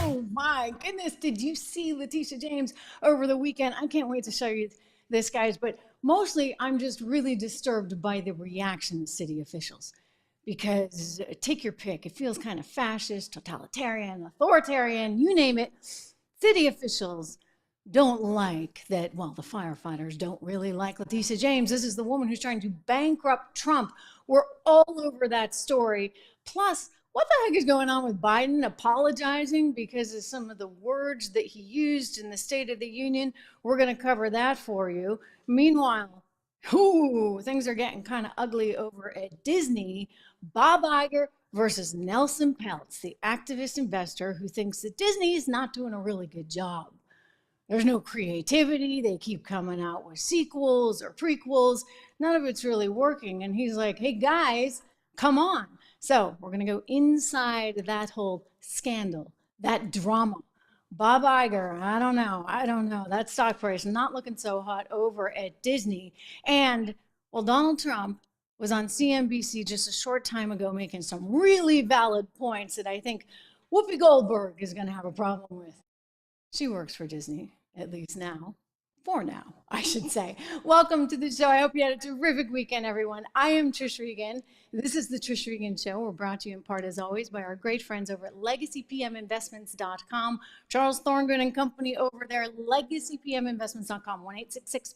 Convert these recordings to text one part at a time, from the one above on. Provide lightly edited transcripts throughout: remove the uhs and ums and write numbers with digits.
Oh my goodness, did you see Leticia James over the weekend? I can't wait to show you this, guys, but mostly I'm just really disturbed by the reaction of city officials because take your pick. It feels kind of fascist, totalitarian, authoritarian, you name it. City officials don't like that, well, the firefighters don't really like Leticia James. This is the woman who's trying to bankrupt Trump. We're all over that story. Plus, what the heck is going on with Biden apologizing because of some of the words that he used in the State of the Union? We're going to cover that for you. Meanwhile, things are getting kind of ugly over at Disney. Bob Iger versus Nelson Peltz, the activist investor who thinks that Disney is not doing a really good job. There's no creativity. They keep coming out with sequels or prequels. None of it's really working. And he's like, hey, guys, come on. So we're going to go inside that whole scandal, that drama. Bob Iger, I don't know. That stock price not looking so hot over at Disney. And, well, Donald Trump was on CNBC just a short time ago making some really valid points that I think Whoopi Goldberg is going to have a problem with. She works for Disney, at least now. For now, I should say. Welcome to the show. I hope you had a terrific weekend, everyone. I am Trish Regan. This is the Trish Regan Show. We're brought to you in part, as always, by our great friends over at LegacyPMInvestments.com. Charles Thorngren and company over there, LegacyPMInvestments.com,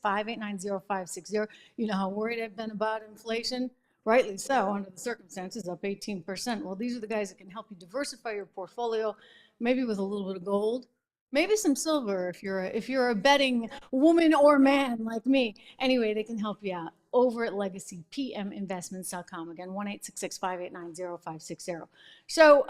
1-866-589-0560. You know how worried I've been about inflation? Rightly so, under the circumstances, up 18%. Well, these are the guys that can help you diversify your portfolio, maybe with a little bit of gold. Maybe some silver if you're a betting woman or man like me. Anyway, they can help you out over at LegacyPMInvestments.com. Again, 1-866-589-0560. So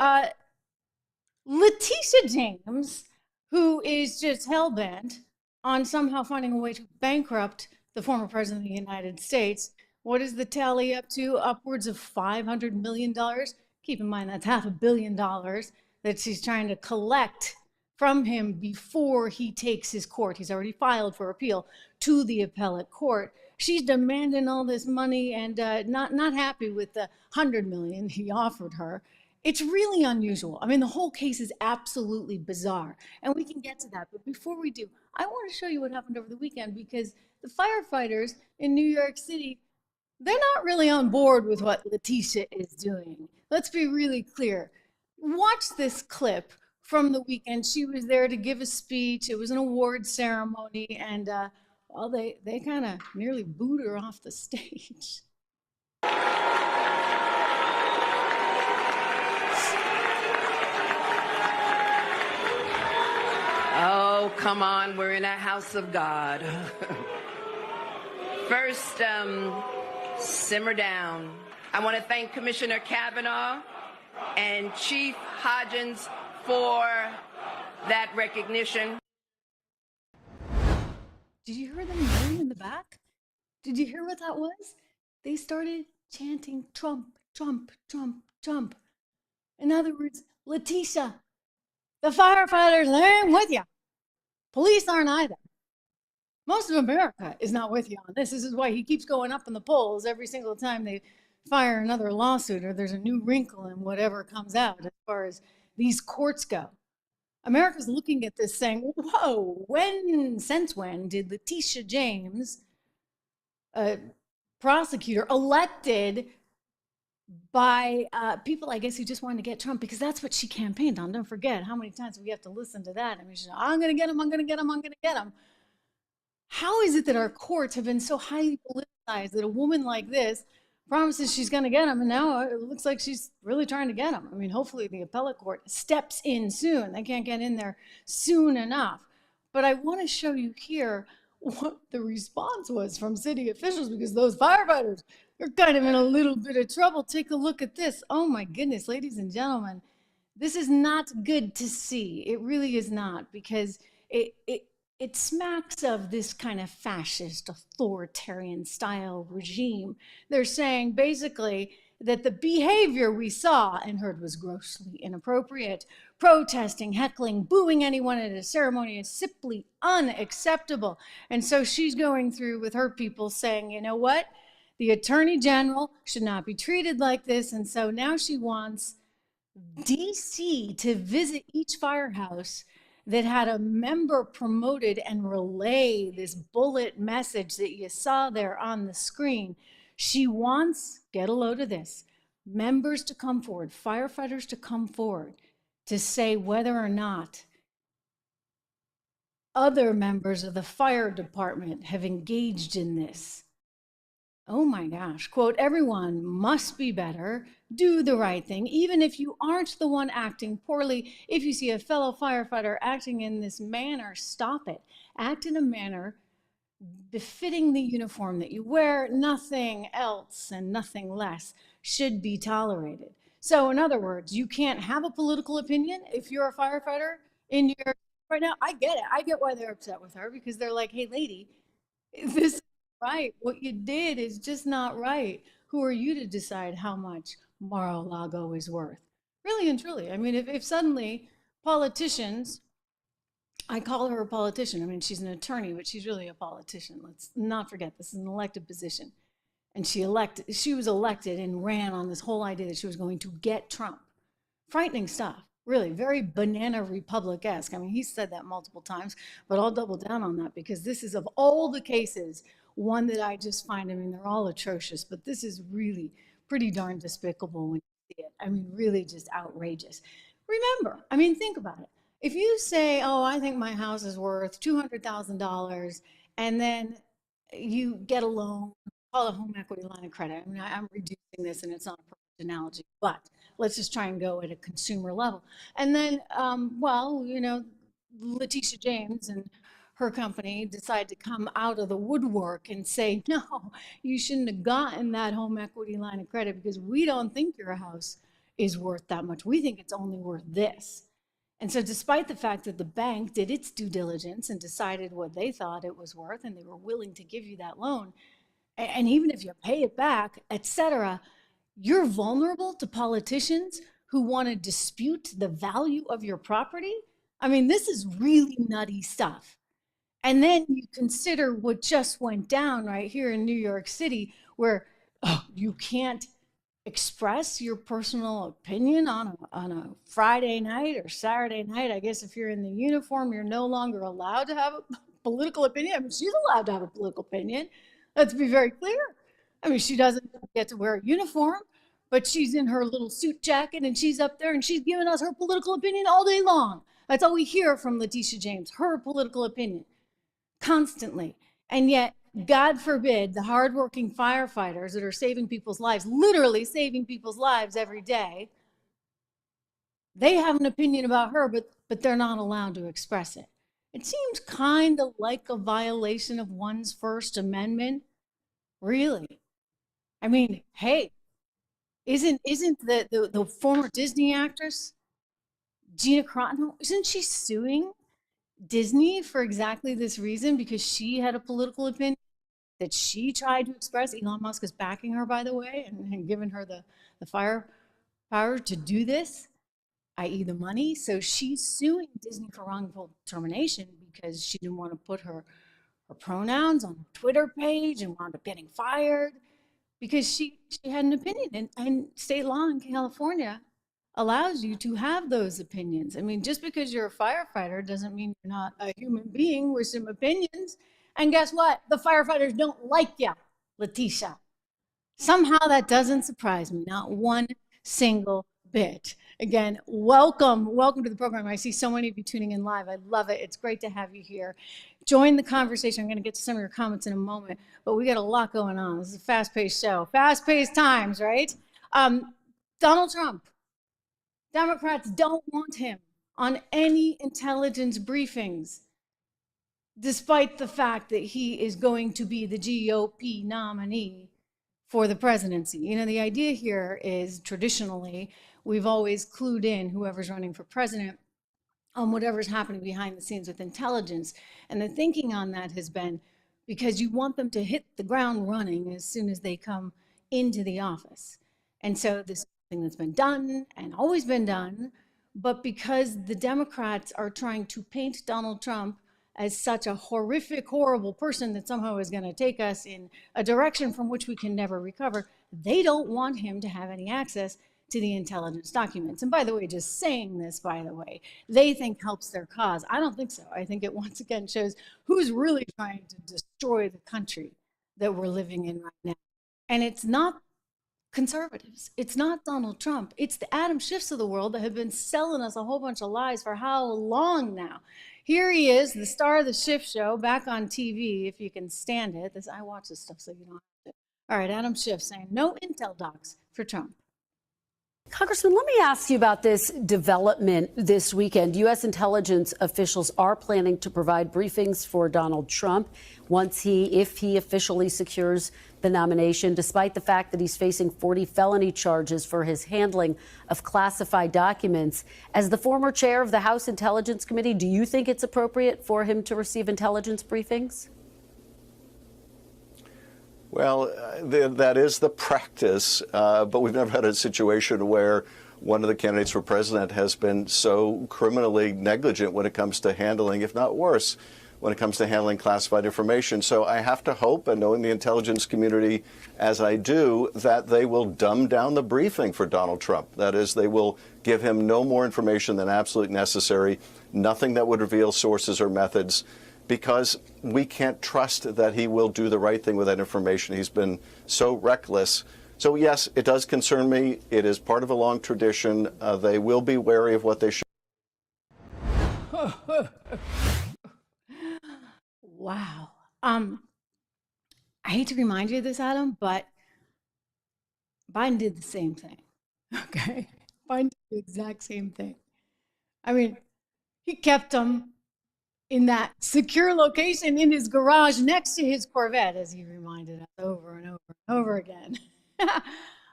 Leticia James, who is just hell-bent on somehow finding a way to bankrupt the former president of the United States. What is the tally up to? Upwards of $500 million. Keep in mind, that's $500 million that she's trying to collect from him before he takes his court. He's already filed for appeal to the appellate court. She's demanding all this money and not happy with the $100 million he offered her. It's really unusual. I mean, the whole case is absolutely bizarre, and we can get to that. But before we do, I want to show you what happened over the weekend, because the firefighters in New York City, they're not really on board with what Leticia is doing. Let's be really clear. Watch this clip from the weekend. She was there to give a speech. It was an award ceremony, and well, they kind of nearly booed her off the stage. Oh, come on, we're in a house of God. First, simmer down. I want to thank Commissioner Kavanaugh and Chief Hodgins for that recognition. Did you hear them yelling in the back? Did you hear what that was? They started chanting Trump, Trump, Trump, Trump. In other words, Leticia, the firefighters, they ain't with you. Police aren't either. Most of America is not with you on this. This is why he keeps going up in the polls every single time they fire another lawsuit or there's a new wrinkle in whatever comes out as far as these courts go. America's looking at this saying, whoa, since when did Leticia James, a prosecutor elected by people, I guess, who just wanted to get Trump, because that's what she campaigned on. Don't forget how many times we have to listen to that. I mean, she's like, I'm going to get him, I'm going to get him, I'm going to get him. How is it that our courts have been so highly politicized that a woman like this promises she's going to get him, and now it looks like she's really trying to get him? I mean, hopefully the appellate court steps in soon. They can't get in there soon enough. But I want to show you here what the response was from city officials, because those firefighters are kind of in a little bit of trouble. Take a look at this. Oh my goodness, ladies and gentlemen, this is not good to see. It really is not, because it smacks of this kind of fascist, authoritarian style regime. They're saying basically that the behavior we saw and heard was grossly inappropriate. Protesting, heckling, booing anyone at a ceremony is simply unacceptable. And so she's going through with her people saying, you know what? The Attorney General should not be treated like this. And so now she wants DC to visit each firehouse that had a member promoted and relay this bullet message that you saw there on the screen. She wants, get a load of this, members to come forward, firefighters to come forward to say whether or not other members of the fire department have engaged in this. Oh my gosh, quote, everyone must be better, do the right thing, even if you aren't the one acting poorly. If you see a fellow firefighter acting in this manner, stop it. Act in a manner befitting the uniform that you wear. Nothing else and nothing less should be tolerated. So in other words, you can't have a political opinion if you're a firefighter in New York right now. I get it. I get why they're upset with her, because they're like, hey, lady, this is right. What you did is just not right. Who are you to decide how much Mar-a-Lago is worth? Really and truly. I mean, if suddenly politicians, I call her a politician. I mean, she's an attorney, but she's really a politician. Let's not forget this is an elected position. And she was elected and ran on this whole idea that she was going to get Trump. Frightening stuff, really, very banana republic-esque. I mean, he said that multiple times, but I'll double down on that, because this is, of all the cases, one that I just find, I mean, they're all atrocious, but this is really pretty darn despicable when you see it. I mean, really just outrageous. Remember, I mean, think about it. If you say, oh, I think my house is worth $200,000, and then you get a loan, call it a home equity line of credit. I mean, I'm reducing this and it's not a perfect analogy, but let's just try and go at a consumer level. And then, well, you know, Leticia James and her company decide to come out of the woodwork and say, no, you shouldn't have gotten that home equity line of credit because we don't think your house is worth that much. We think it's only worth this. And so despite the fact that the bank did its due diligence and decided what they thought it was worth, and they were willing to give you that loan, and even if you pay it back, etc., you're vulnerable to politicians who want to dispute the value of your property. I mean, this is really nutty stuff. And then you consider what just went down right here in New York City, where you can't express your personal opinion on a Friday night or Saturday night. I guess if you're in the uniform, you're no longer allowed to have a political opinion. I mean, she's allowed to have a political opinion. Let's be very clear. I mean, she doesn't get to wear a uniform, but she's in her little suit jacket and she's up there and she's giving us her political opinion all day long. That's all we hear from Leticia James, her political opinion, constantly. And yet, God forbid, the hardworking firefighters that are saving people's lives, literally saving people's lives every day, they have an opinion about her, but they're not allowed to express it. It seems kind of like a violation of one's First Amendment. Really. I mean, hey, isn't the former Disney actress, Gina Carano, isn't she suing Disney for exactly this reason? Because she had a political opinion that she tried to express. Elon Musk is backing her, by the way, and giving her the firepower to do this, i.e. the money. So she's suing Disney for wrongful termination because she didn't want to put her pronouns on her Twitter page and wound up getting fired because she had an opinion. And state law in California allows you to have those opinions. I mean, just because you're a firefighter doesn't mean you're not a human being with some opinions. And guess what? The firefighters don't like you, Letitia. Somehow that doesn't surprise me, not one single bit. Again, welcome to the program. I see so many of you tuning in live. I love it. It's great to have you here. Join the conversation. I'm going to get to some of your comments in a moment, but we got a lot going on. This is a fast-paced show, fast-paced times, right? Donald Trump. Democrats don't want him on any intelligence briefings, despite the fact that he is going to be the GOP nominee for the presidency. You know, the idea here is traditionally, we've always clued in whoever's running for president on whatever's happening behind the scenes with intelligence. And the thinking on that has been because you want them to hit the ground running as soon as they come into the office. And so this is something that's been done and always been done, but because the Democrats are trying to paint Donald Trump as such a horrific, horrible person that somehow is going to take us in a direction from which we can never recover, they don't want him to have any access to the intelligence documents. And by the way, just saying this, by the way, they think helps their cause. I don't think so. I think it once again shows who's really trying to destroy the country that we're living in right now. And it's not conservatives. It's not Donald Trump. It's the Adam Schiffs of the world that have been selling us a whole bunch of lies for how long now? Here he is, the star of the Schiff Show, back on TV, if you can stand it. I watch this stuff so you don't have to. All right, Adam Schiff saying no intel docs for Trump. Congressman, let me ask you about this development this weekend. U.S. intelligence officials are planning to provide briefings for Donald Trump if he officially secures the nomination, despite the fact that he's facing 40 felony charges for his handling of classified documents. As the former chair of the House Intelligence Committee, do you think it's appropriate for him to receive intelligence briefings? Well, that is the practice, but we've never had a situation where one of the candidates for president has been so criminally negligent when it comes to handling, if not worse, when it comes to handling classified information. So I have to hope, and knowing the intelligence community as I do, that they will dumb down the briefing for Donald Trump. That is, they will give him no more information than absolutely necessary, nothing that would reveal sources or methods, because we can't trust that he will do the right thing with that information. He's been so reckless. So, yes, it does concern me. It is part of a long tradition. They will be wary of what they show. Wow. I hate to remind you of this, Adam, but Biden did the same thing. Okay? Biden did the exact same thing. I mean, he kept them in that secure location in his garage next to his Corvette, as he reminded us over and over and over again.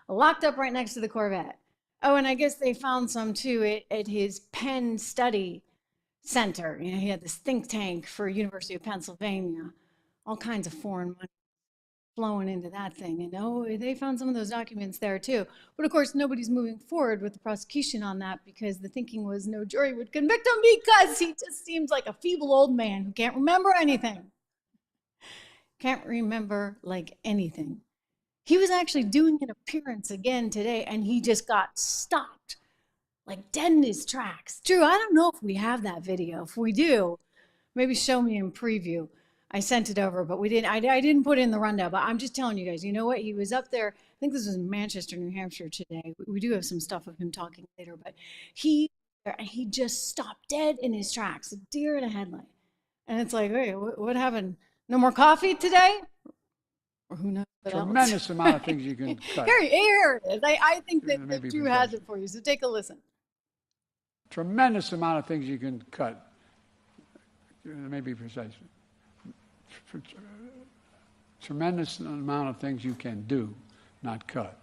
Locked up right next to the Corvette. Oh, and I guess they found some too at his Penn Study Center. You know, he had this think tank for University of Pennsylvania, all kinds of foreign money flowing into that thing. And oh, they found some of those documents there too. But of course, nobody's moving forward with the prosecution on that because the thinking was no jury would convict him because he just seems like a feeble old man who can't remember anything. Can't remember like anything. He was actually doing an appearance again today and he just got stopped, like dead in his tracks. Drew, I don't know if we have that video. If we do, maybe show me in preview. I sent it over, but we didn't. I didn't put it in the rundown. But I'm just telling you guys. You know what? He was up there. I think this was in Manchester, New Hampshire today. We do have some stuff of him talking later, but he just stopped dead in his tracks, a deer in a headlight. And it's like, hey, what happened? No more coffee today? Or who knows? Tremendous amount of things you can cut. Here it is. I think that Drew has it for you. So take a listen. Tremendous amount of things you can cut. Maybe precise. Tremendous amount of things you can do, not cut.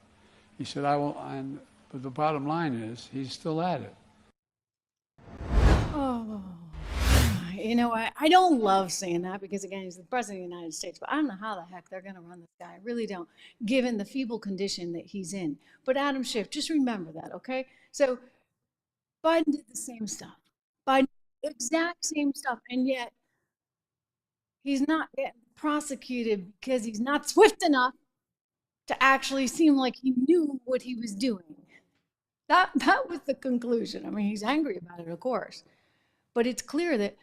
He said, but the bottom line is, he's still at it. Oh, you know, I don't love saying that because, again, he's the president of the United States, but I don't know how the heck they're going to run this guy. I really don't, given the feeble condition that he's in. But Adam Schiff, just remember that, okay? So Biden did the same stuff. Biden did the exact same stuff, and yet he's not getting prosecuted because he's not swift enough to actually seem like he knew what he was doing. That was the conclusion. I mean, he's angry about it, of course. But it's clear that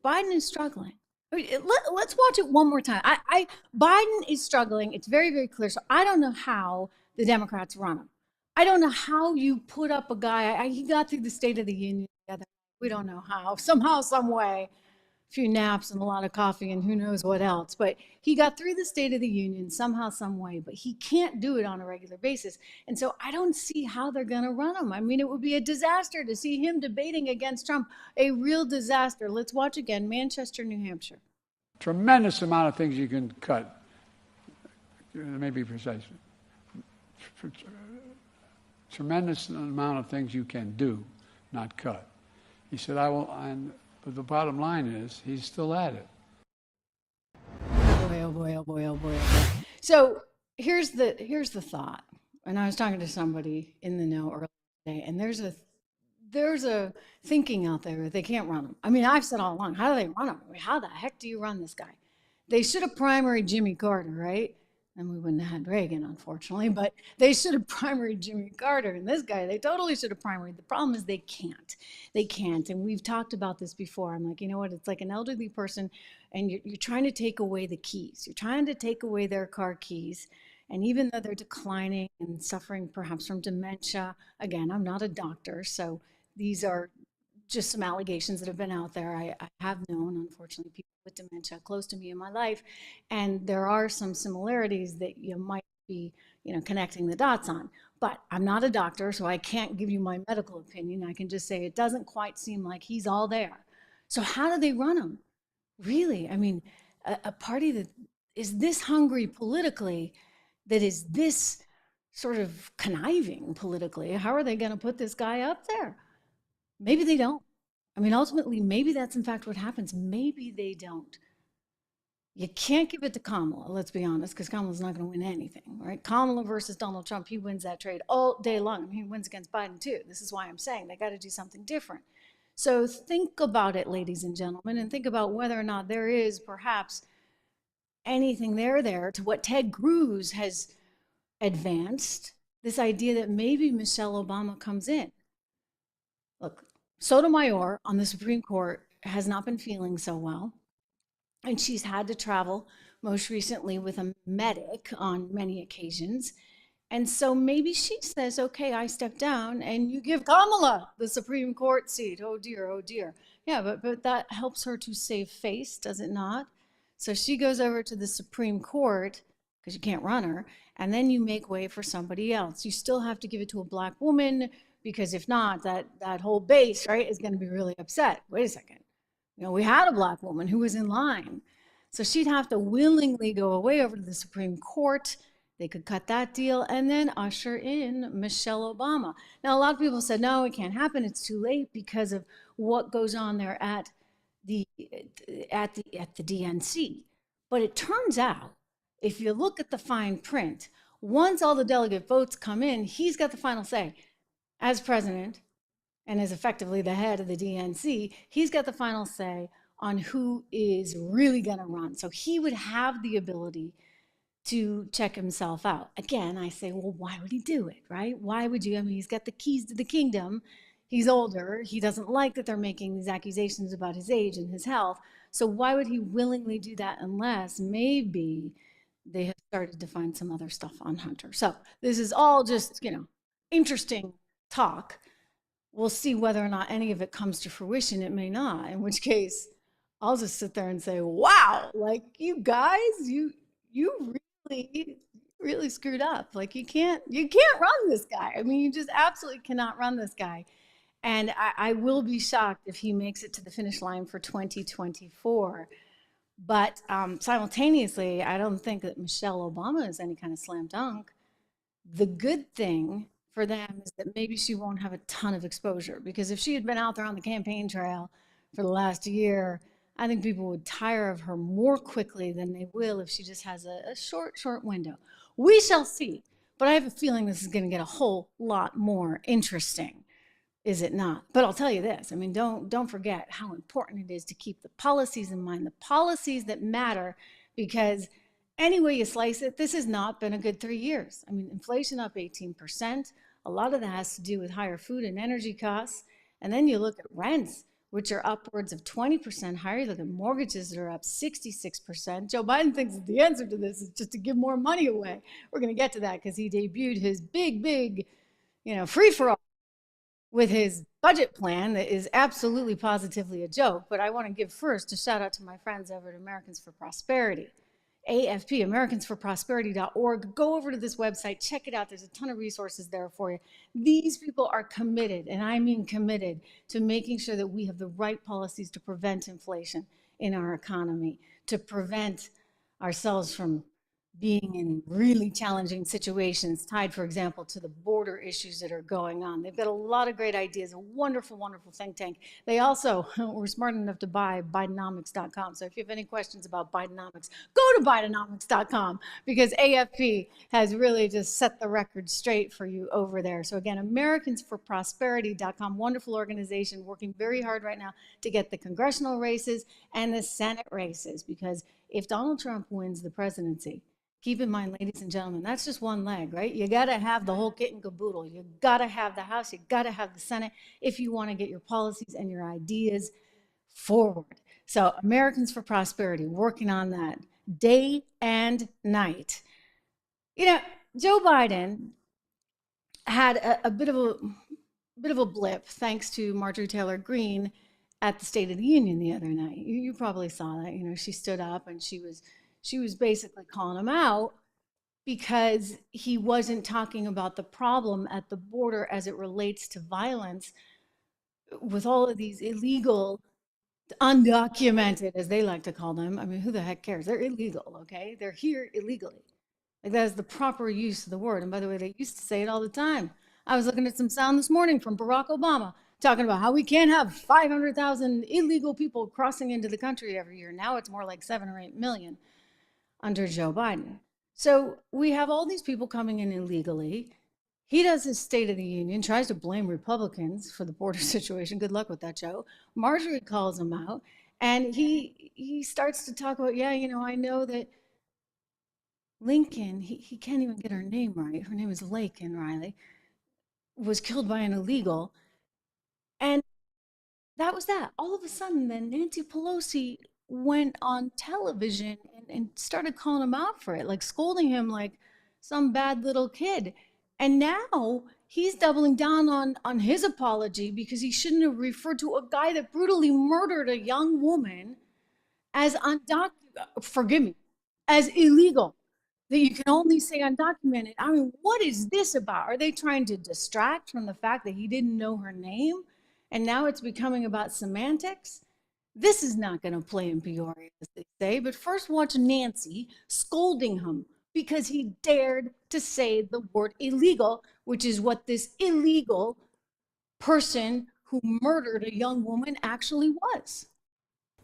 Biden is struggling. I mean, let's watch it one more time. Biden is struggling. It's very, very clear. So I don't know how the Democrats run him. I don't know how you put up a guy. He got through the State of the Union together. We don't know how. Somehow, some way. Few naps and a lot of coffee and who knows what else. But he got through the State of the Union somehow, some way, but he can't do it on a regular basis. And so I don't see how they're going to run him. I mean, it would be a disaster to see him debating against Trump, a real disaster. Let's watch again, Manchester, New Hampshire. Tremendous amount of things you can cut. Maybe precise. Tremendous amount of things you can do, not cut. He said, but the bottom line is, he's still at it. Boy, oh boy, oh boy, oh boy, oh boy. So here's the thought. And I was talking to somebody in the know earlier today, and there's a thinking out there that they can't run him. I mean, I've said all along, how do they run him? I mean, how the heck do you run this guy? They should have primaried Jimmy Carter, right? and we wouldn't have had Reagan, unfortunately, but they should have primaried Jimmy Carter. And this guy, they totally should have primaried. The problem is they can't. They can't. And we've talked about this before. I'm like, you know what? It's like an elderly person, and you're trying to take away the keys. You're trying to take away their car keys. And even though they're declining and suffering perhaps from dementia, again, I'm not a doctor, so these are just some allegations that have been out there. I have known, unfortunately, people with dementia close to me in my life, and there are some similarities that you might be, connecting the dots on. But I'm not a doctor, so I can't give you my medical opinion. I can just say it doesn't quite seem like he's all there. So how do they run him? Really? I mean, a party that is this hungry politically, that is this sort of conniving politically, how are they going to put this guy up there? Maybe they don't. I mean, ultimately, maybe that's in fact what happens. Maybe they don't. You can't give it to Kamala, let's be honest, because Kamala's not going to win anything, right? Kamala versus Donald Trump, he wins that trade all day long. I mean, he wins against Biden too. This is why I'm saying they got to do something different. So think about it, ladies and gentlemen, and think about whether or not there is perhaps anything there to what Ted Cruz has advanced, this idea that maybe Michelle Obama comes in. Look, Sotomayor on the Supreme Court has not been feeling so well, and she's had to travel most recently with a medic on many occasions. And so maybe she says, okay, I step down and you give Kamala the Supreme Court seat. Oh dear, oh dear. Yeah, but that helps her to save face, does it not? So she goes over to the Supreme Court, because you can't run her, and then you make way for somebody else. You still have to give it to a black woman, because if not, that whole base, right, is going to be really upset. Wait a second. We had a black woman who was in line. So she'd have to willingly go away over to the Supreme Court. They could cut that deal and then usher in Michelle Obama. Now, a lot of people said, no, it can't happen. It's too late because of what goes on there at the DNC. But it turns out, if you look at the fine print, once all the delegate votes come in, he's got the final say. As president and as effectively the head of the DNC, he's got the final say on who is really going to run. So he would have the ability to check himself out. Again, I say, well, why would he do it, right? Why would you? I mean, he's got the keys to the kingdom. He's older. He doesn't like that they're making these accusations about his age and his health. So why would he willingly do that unless maybe they have started to find some other stuff on Hunter? So this is all just, interesting talk. We'll see whether or not any of it comes to fruition. It may not, in which case I'll just sit there and say, wow, like you guys, you really screwed up. Like you can't run this guy. I mean, you just absolutely cannot run this guy. And I will be shocked if he makes it to the finish line for 2024. But simultaneously, I don't think that Michelle Obama is any kind of slam dunk. The good thing for them is that maybe she won't have a ton of exposure, because if she had been out there on the campaign trail for the last year, I think people would tire of her more quickly than they will if she just has a short window. We shall see, but I have a feeling this is going to get a whole lot more interesting, is it not? But I'll tell you this, I mean, don't forget how important it is to keep the policies in mind, the policies that matter, because any way you slice it, this has not been a good 3 years. I mean, inflation up 18%. A lot of that has to do with higher food and energy costs. And then you look at rents, which are upwards of 20% higher. You look at mortgages that are up 66%. Joe Biden thinks that the answer to this is just to give more money away. We're going to get to that because he debuted his big, free-for-all with his budget plan that is absolutely positively a joke. But I want to give first a shout out to my friends over at Americans for Prosperity. AFP, AmericansForProsperity.org. Go over to this website, check it out. There's a ton of resources there for you. These people are committed, and I mean committed, to making sure that we have the right policies to prevent inflation in our economy, to prevent ourselves from being in really challenging situations tied, for example, to the border issues that are going on. They've got a lot of great ideas, a wonderful, wonderful think tank. They also were smart enough to buy Bidenomics.com. So if you have any questions about Bidenomics, go to Bidenomics.com, because AFP has really just set the record straight for you over there. So again, AmericansForProsperity.com, wonderful organization working very hard right now to get the congressional races and the Senate races, because if Donald Trump wins the presidency, Keep in mind, ladies and gentlemen, that's just one leg, right? You got to have the whole kit and caboodle. You got to have the House. You got to have the Senate if you want to get your policies and your ideas forward. So Americans for Prosperity, working on that day and night. You know, Joe Biden had a bit of a blip thanks to Marjorie Taylor Greene at the State of the Union the other night. You probably saw that. You know, she stood up and she was basically calling him out because he wasn't talking about the problem at the border as it relates to violence with all of these illegal, undocumented, as they like to call them. I mean, who the heck cares? They're illegal, okay? They're here illegally. Like, that is the proper use of the word. And by the way, they used to say it all the time. I was looking at some sound this morning from Barack Obama talking about how we can't have 500,000 illegal people crossing into the country every year. Now it's more like 7 or 8 million under Joe Biden. So we have all these people coming in illegally. He does his State of the Union, tries to blame Republicans for the border situation. Good luck with that, Joe. Marjorie calls him out, and he starts to talk about, yeah, you know, I know that Lincoln, he can't even get her name right. Her name is Laken Riley, was killed by an illegal. And that was that. All of a sudden, then Nancy Pelosi went on television and started calling him out for it, like scolding him like some bad little kid. And now he's doubling down on his apology because he shouldn't have referred to a guy that brutally murdered a young woman as forgive me, as illegal. That you can only say undocumented. I mean, what is this about? Are they trying to distract from the fact that he didn't know her name? And now it's becoming about semantics? This is not going to play in Peoria, as they say. But first, watch Nancy scolding him because he dared to say the word illegal, which is what this illegal person who murdered a young woman actually was.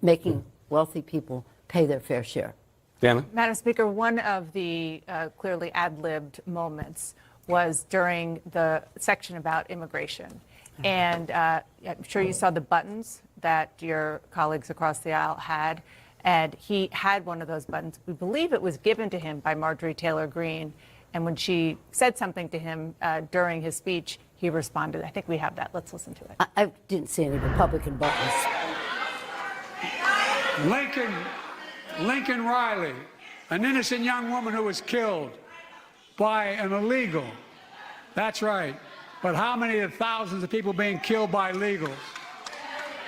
Making wealthy people pay their fair share. Diana? Madam Speaker, one of the clearly ad-libbed moments was during the section about immigration. And I'm sure you saw the buttons that your colleagues across the aisle had. And he had one of those buttons. We believe it was given to him by Marjorie Taylor Greene. And when she said something to him during his speech, he responded. I think we have that. Let's listen to it. I didn't see any Republican buttons. Lincoln Riley, an innocent young woman who was killed by an illegal. That's right. But how many of thousands of people being killed by illegals?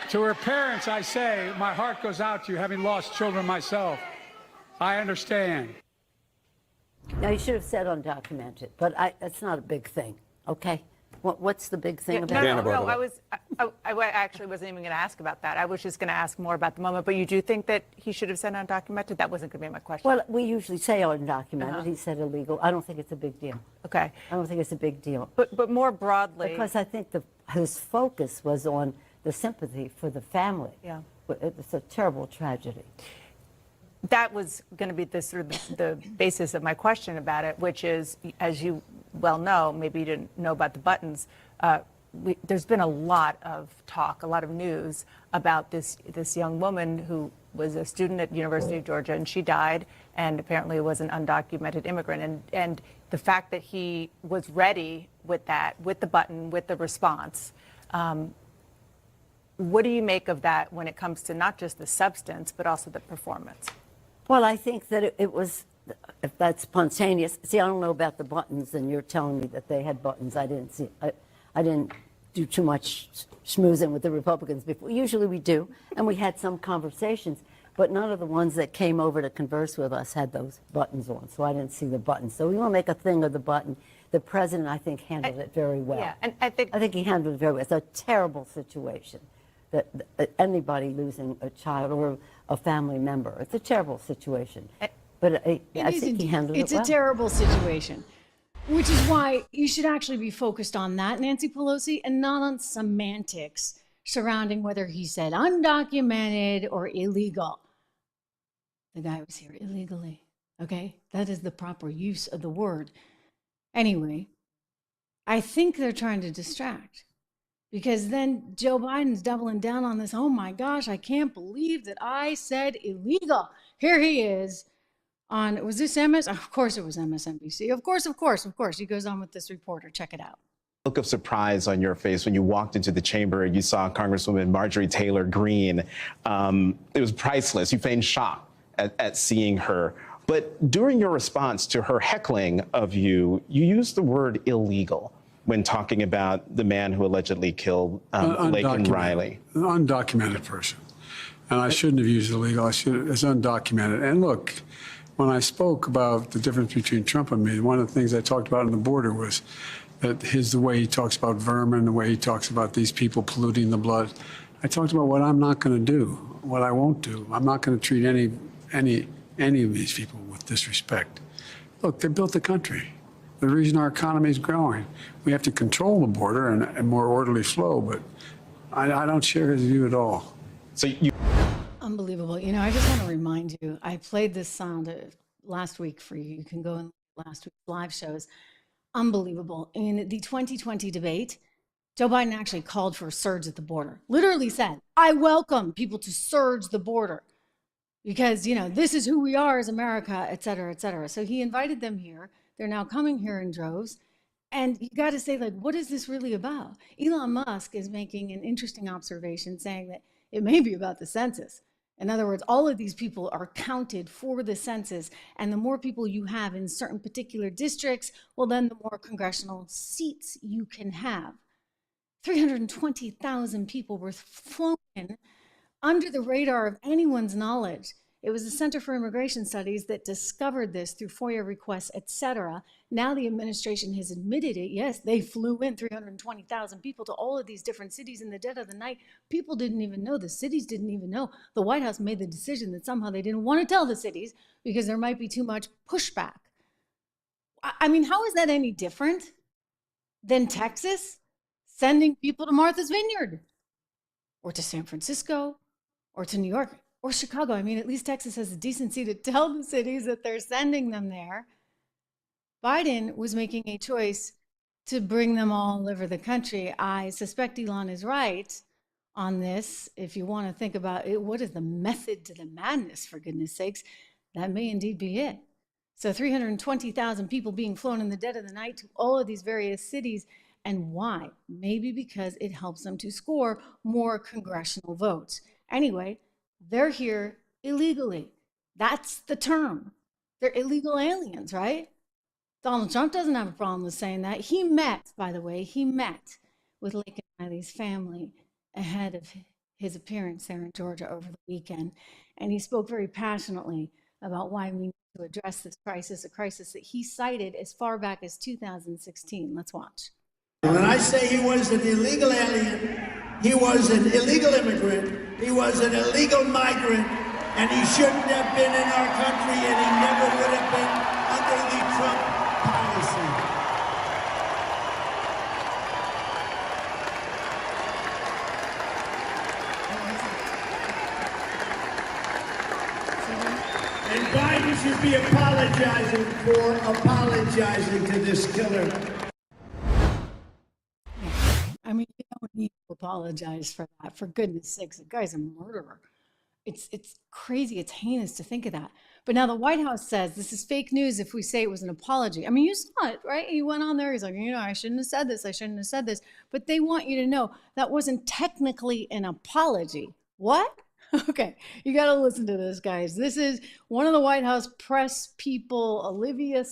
To her parents, I say, my heart goes out to you, having lost children myself. I understand. Now, you should have said undocumented, but that's not a big thing, okay? What's the big thing about it? No, I actually wasn't even going to ask about that. I was just going to ask more about the moment. But you do think that he should have said undocumented? That wasn't going to be my question. Well, we usually say undocumented. He said illegal. I don't think it's a big deal. Okay. I don't think it's a big deal. But more broadly. Because I think his focus was on the sympathy for the family. Yeah. It's a terrible tragedy. That was going to be the basis of my question about it, which is, as you well know, maybe you didn't know about the buttons, there's been a lot of talk, a lot of news about this young woman who was a student at the University of Georgia, and she died, and apparently was an undocumented immigrant. And the fact that he was ready with that, with the button, with the response, what do you make of that when it comes to not just the substance, but also the performance? Well, I think that it was, if that's spontaneous. See, I don't know about the buttons, and you're telling me that they had buttons. I didn't see. I didn't do too much schmoozing with the Republicans before. Usually we do, and we had some conversations, but none of the ones that came over to converse with us had those buttons on, so I didn't see the buttons. So we want to make a thing of the button. The president, I think, handled it very well. Yeah, and I think he handled it very well. It's a terrible situation. That anybody losing a child or a family member. It's a terrible situation. But I think he handled it well. It's a terrible situation, which is why you should actually be focused on that, Nancy Pelosi, and not on semantics surrounding whether he said undocumented or illegal. The guy was here illegally, okay? That is the proper use of the word. Anyway, I think they're trying to distract. Because then Joe Biden's doubling down on this. Oh my gosh, I can't believe that I said illegal. Here he is on, was this MS? Of course it was MSNBC. Of course. He goes on with this reporter. Check it out. Look of surprise on your face when you walked into the chamber and you saw Congresswoman Marjorie Taylor Greene. It was priceless. You feigned shock at seeing her. But during your response to her heckling of you, you used the word illegal when talking about the man who allegedly killed Laken Riley. An undocumented person. And I shouldn't have used illegal. It's undocumented. And look, when I spoke about the difference between Trump and me, one of the things I talked about on the border was that the way he talks about vermin, the way he talks about these people polluting the blood. I talked about what I'm not going to do, what I won't do. I'm not going to treat any of these people with disrespect. Look, they built the country. The reason our economy is growing. We have to control the border and more orderly flow, but I don't share his view at all. So you. Unbelievable. You know, I just want to remind you, I played this sound last week for you. You can go in last week's live shows. Unbelievable. In the 2020 debate, Joe Biden actually called for a surge at the border. Literally said, I welcome people to surge the border because, you know, this is who we are as America, et cetera, et cetera. So he invited them here. They're now coming here in droves. And you got to say, like, what is this really about? Elon Musk is making an interesting observation saying that it may be about the census. In other words, all of these people are counted for the census, and the more people you have in certain particular districts, well, then the more congressional seats you can have. 320,000 people were flown in under the radar of anyone's knowledge. It was the Center for Immigration Studies that discovered this through FOIA requests, et cetera. Now the administration has admitted it. Yes, they flew in 320,000 people to all of these different cities in the dead of the night. People didn't even know. The cities didn't even know. The White House made the decision that somehow they didn't want to tell the cities because there might be too much pushback. I mean, how is that any different than Texas sending people to Martha's Vineyard or to San Francisco or to New York? Or Chicago. I mean, at least Texas has the decency to tell the cities that they're sending them there. Biden was making a choice to bring them all over the country. I suspect Elon is right on this. If you want to think about it, what is the method to the madness, for goodness sakes? That may indeed be it. So 320,000 people being flown in the dead of the night to all of these various cities. And why? Maybe because it helps them to score more congressional votes. Anyway, they're here illegally. That's the term. They're illegal aliens, right? Donald Trump doesn't have a problem with saying that. He met, by the way, with Laken Riley's family ahead of his appearance there in Georgia over the weekend. And he spoke very passionately about why we need to address this crisis, a crisis that he cited as far back as 2016. Let's watch. When I say he was an illegal alien, he was an illegal immigrant, he was an illegal migrant, and he shouldn't have been in our country, and he never would have been under the Trump policy. And Biden should be apologizing for apologizing to this killer. I mean, you don't need to apologize for that. For goodness sakes, the guy's a murderer. It's crazy. It's heinous to think of that. But now the White House says this is fake news if we say it was an apology. I mean, you saw it, right? He went on there. He's like, you know, I shouldn't have said this. I shouldn't have said this. But they want you to know that wasn't technically an apology. What? Okay, you got to listen to this, guys. This is one of the White House press people, Olivia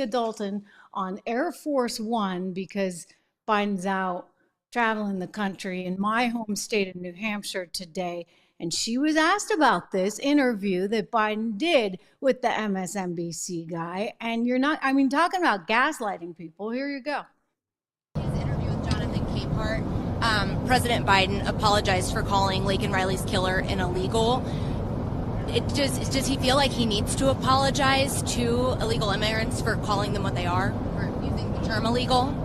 Dalton, on Air Force One, because Biden's out traveling the country in my home state of New Hampshire today. And she was asked about this interview that Biden did with the MSNBC guy. And you're not, I mean, talking about gaslighting people. Here you go. His interview with Jonathan Capehart, President Biden apologized for calling Laken Riley's killer an illegal. Does he feel like he needs to apologize to illegal immigrants for calling them what they are, or using the term illegal?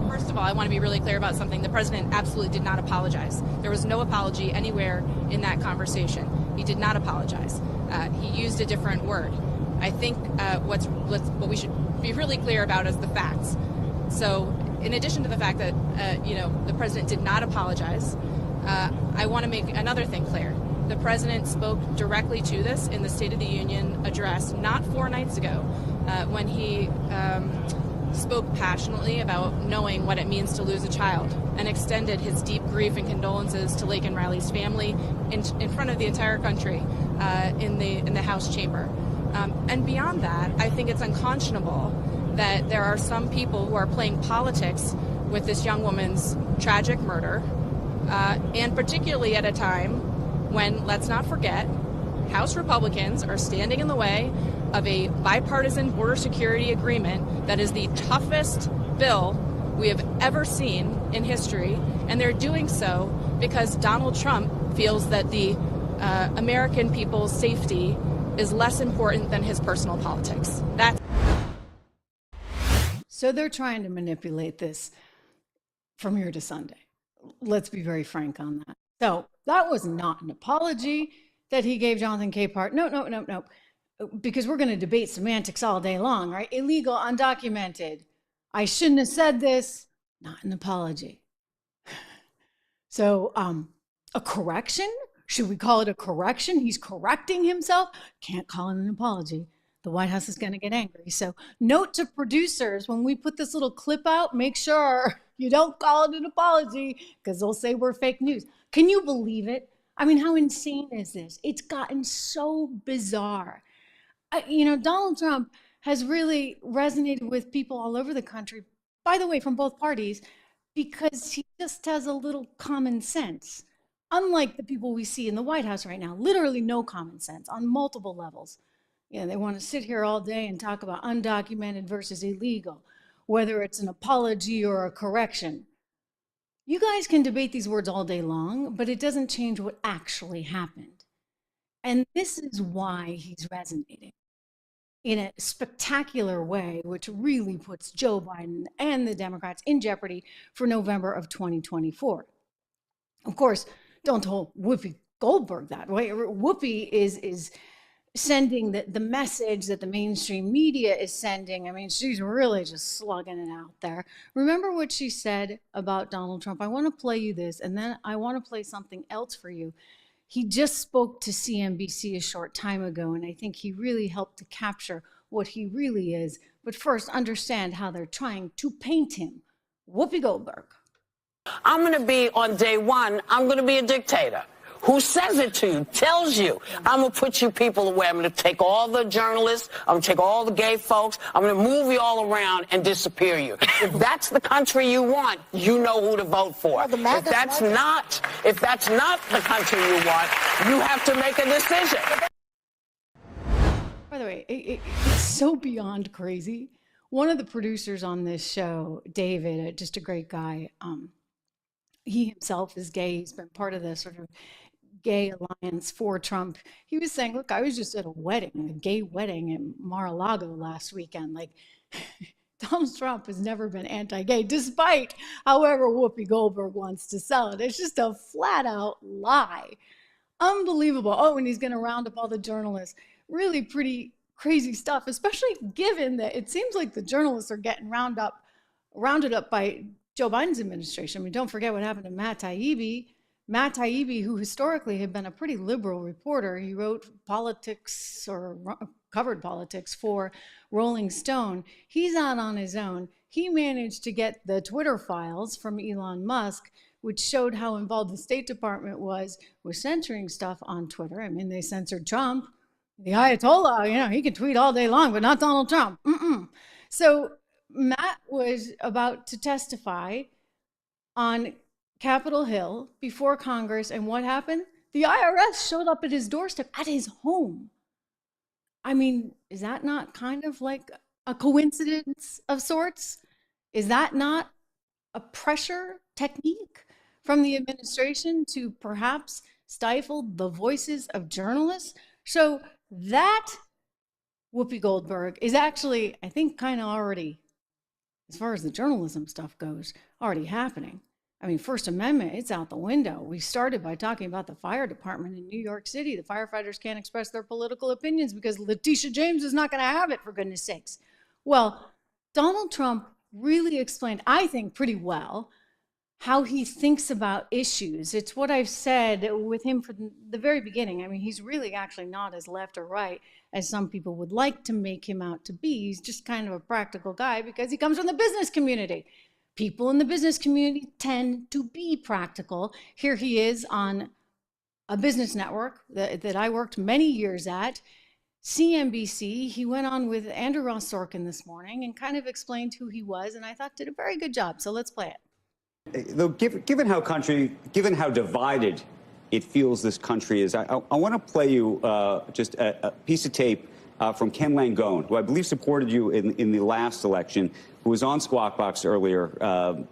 First of all, I want to be really clear about something. The president absolutely did not apologize. There was no apology anywhere in that conversation. He did not apologize. He used a different word. I think what we should be really clear about is the facts. So, in addition to the fact that the president did not apologize, I want to make another thing clear. The president spoke directly to this in the State of the Union address not 4 nights ago when he spoke passionately about knowing what it means to lose a child and extended his deep grief and condolences to Laken Riley's family in front of the entire country in the House chamber. And beyond that, I think it's unconscionable that there are some people who are playing politics with this young woman's tragic murder, and particularly at a time when, let's not forget, House Republicans are standing in the way of a bipartisan border security agreement that is the toughest bill we have ever seen in history, and they're doing so because Donald Trump feels that the American people's safety is less important than his personal politics. So they're trying to manipulate this from here to Sunday. Let's be very frank on that. So that was not an apology that he gave Jonathan Capehart. No. Because we're going to debate semantics all day long, right? Illegal, undocumented. I shouldn't have said this. Not an apology. So a correction? Should we call it a correction? He's correcting himself. Can't call it an apology. The White House is going to get angry. So note to producers, when we put this little clip out, make sure you don't call it an apology because they'll say we're fake news. Can you believe it? I mean, how insane is this? It's gotten so bizarre. Donald Trump has really resonated with people all over the country, by the way, from both parties, because he just has a little common sense. Unlike the people we see in the White House right now, literally no common sense on multiple levels. They want to sit here all day and talk about undocumented versus illegal, whether it's an apology or a correction. You guys can debate these words all day long, but it doesn't change what actually happened. And this is why he's resonating in a spectacular way, which really puts Joe Biden and the Democrats in jeopardy for November of 2024. Of course, don't tell Whoopi Goldberg that, right? Whoopi is sending the message that the mainstream media is sending. I mean, she's really just slugging it out there. Remember what she said about Donald Trump? I want to play you this, and then I want to play something else for you. He just spoke to CNBC a short time ago, and I think he really helped to capture what he really is. But first, understand how they're trying to paint him. Whoopi Goldberg. I'm going to be, on day one, I'm going to be a dictator. Who says it to you, tells you, I'm going to put you people away. I'm going to take all the journalists, I'm going to take all the gay folks, I'm going to move you all around and disappear you. If that's the country you want, you know who to vote for. If that's not the country you want, you have to make a decision. By the way, it's so beyond crazy. One of the producers on this show, David, just a great guy, he himself is gay. He's been part of the sort of gay alliance for Trump. He was saying, look, I was just at a wedding, a gay wedding in Mar-a-Lago last weekend. Like, Donald Trump has never been anti-gay, despite however Whoopi Goldberg wants to sell it. It's just a flat out lie. Unbelievable. Oh, and he's going to round up all the journalists. Really pretty crazy stuff, especially given that it seems like the journalists are getting rounded up by Joe Biden's administration. I mean, don't forget what happened to Matt Taibbi. Matt Taibbi, who historically had been a pretty liberal reporter, he wrote politics or covered politics for Rolling Stone. He's out on his own. He managed to get the Twitter files from Elon Musk, which showed how involved the State Department was with censoring stuff on Twitter. I mean, they censored Trump. The Ayatollah, he could tweet all day long, but not Donald Trump. So Matt was about to testify on Capitol Hill before Congress, and what happened? The IRS showed up at his doorstep, at his home. I mean, is that not kind of like a coincidence of sorts? Is that not a pressure technique from the administration to perhaps stifle the voices of journalists? So that Whoopi Goldberg is actually, I think, kind of already, as far as the journalism stuff goes, already happening. I mean, First Amendment, it's out the window. We started by talking about the fire department in New York City. The firefighters can't express their political opinions because Leticia James is not going to have it, for goodness sakes. Well, Donald Trump really explained, I think, pretty well, how he thinks about issues. It's what I've said with him from the very beginning. I mean, he's really actually not as left or right as some people would like to make him out to be. He's just kind of a practical guy because he comes from the business community. People in the business community tend to be practical. Here he is on a business network that I worked many years at, CNBC. He went on with Andrew Ross Sorkin this morning and kind of explained who he was, and I thought did a very good job. So let's play it. Though, given how divided it feels this country is, I want to play you just a piece of tape from Ken Langone, who I believe supported you in the last election, who was on Squawk Box earlier, about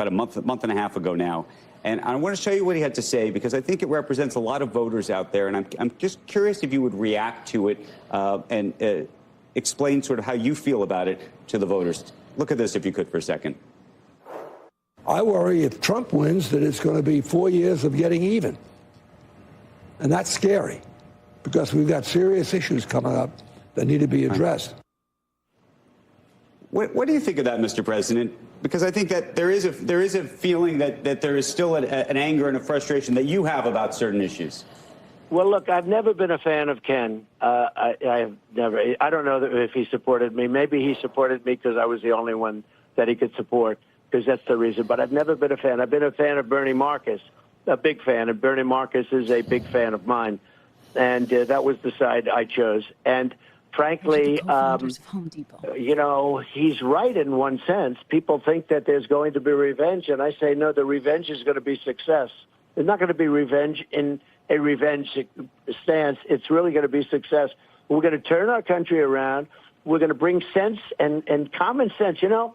a month and a half ago now. And I want to show you what he had to say, because I think it represents a lot of voters out there. And I'm just curious if you would react to it and explain sort of how you feel about it to the voters. Look at this, if you could, for a second. I worry if Trump wins that it's going to be 4 years of getting even. And that's scary, because we've got serious issues coming up that need to be addressed. What do you think of that, Mr. President? Because I think that there is a feeling that there is still an anger and a frustration that you have about certain issues. Well, look, I've never been a fan of Ken. I've never. I don't know if he supported me. Maybe he supported me because I was the only one that he could support, because that's the reason. But I've never been a fan. I've been a fan of Bernie Marcus, a big fan, and Bernie Marcus is a big fan of mine. And that was the side I chose. And frankly, you know, he's right in one sense. People think that there's going to be revenge, and I say, no, the revenge is going to be success. There's not going to be revenge in a revenge stance. It's really going to be success. We're going to turn our country around. We're going to bring sense and common sense. You know,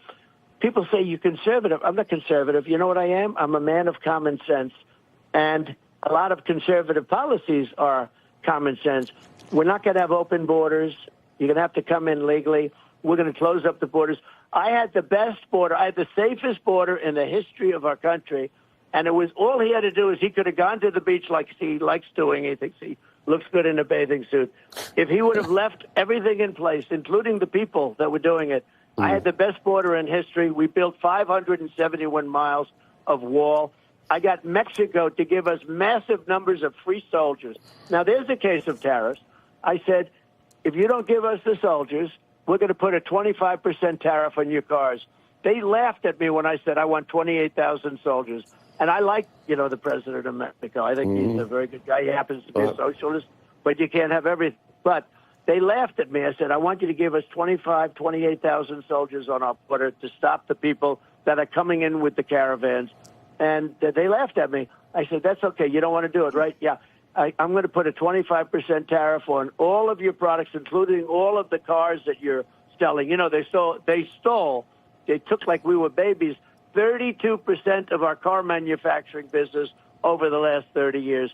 people say you're conservative. I'm not conservative. You know what I am? I'm a man of common sense. And a lot of conservative policies are common sense. We're not going to have open borders. You're going to have to come in legally. We're going to close up the borders. I had the best border. I had the safest border in the history of our country. And it was all he had to do is he could have gone to the beach like he likes doing. He thinks he looks good in a bathing suit. If he would have left everything in place, including the people that were doing it, I had the best border in history. We built 571 miles of wall. I got Mexico to give us massive numbers of free soldiers. Now, there's a case of tariffs. I said, if you don't give us the soldiers, we're going to put a 25% tariff on your cars. They laughed at me when I said I want 28,000 soldiers. And I like, you know, the president of Mexico. I think he's a very good guy. He happens to be a socialist, but you can't have everything. But they laughed at me. I said, I want you to give us 28,000 soldiers on our border to stop the people that are coming in with the caravans. And they laughed at me. I said, that's okay. You don't want to do it, right? Yeah. I'm going to put a 25% tariff on all of your products, including all of the cars that you're selling. You know, they took like we were babies, 32% of our car manufacturing business over the last 30 years.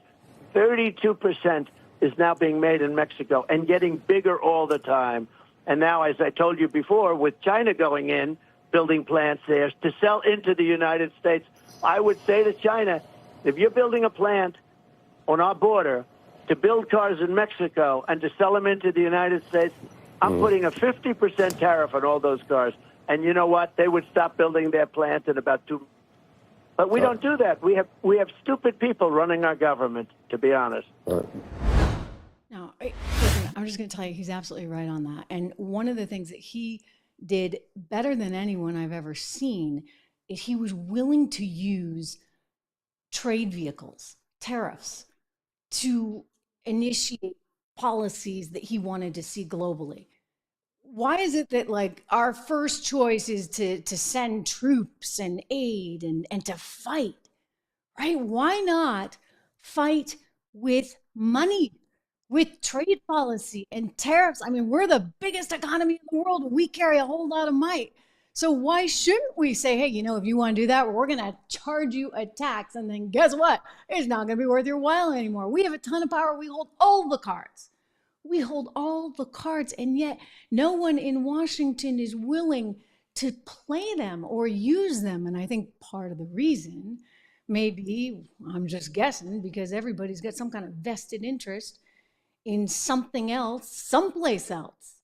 32% is now being made in Mexico and getting bigger all the time. And now, as I told you before, with China going in, building plants there to sell into the United States, I would say to China, if you're building a plant on our border to build cars in Mexico and to sell them into the United States, I'm putting a 50% tariff on all those cars. And you know what? They would stop building their plant in about 2 months. But we don't do that. We have stupid people running our government, to be honest. No, I'm just going to tell you, he's absolutely right on that. And one of the things that he did better than anyone I've ever seen is he was willing to use trade vehicles, tariffs, to initiate policies that he wanted to see globally. Why is it that, like, our first choice is to send troops and aid and to fight, right? Why not fight with money, with trade policy and tariffs? I mean, we're the biggest economy in the world. We carry a whole lot of might. So why shouldn't we say, hey, you know, if you want to do that, we're going to charge you a tax. And then guess what? It's not going to be worth your while anymore. We have a ton of power. We hold all the cards. We hold all the cards, and yet no one in Washington is willing to play them or use them. And I think part of the reason, maybe, I'm just guessing, because everybody's got some kind of vested interest in something else, someplace else.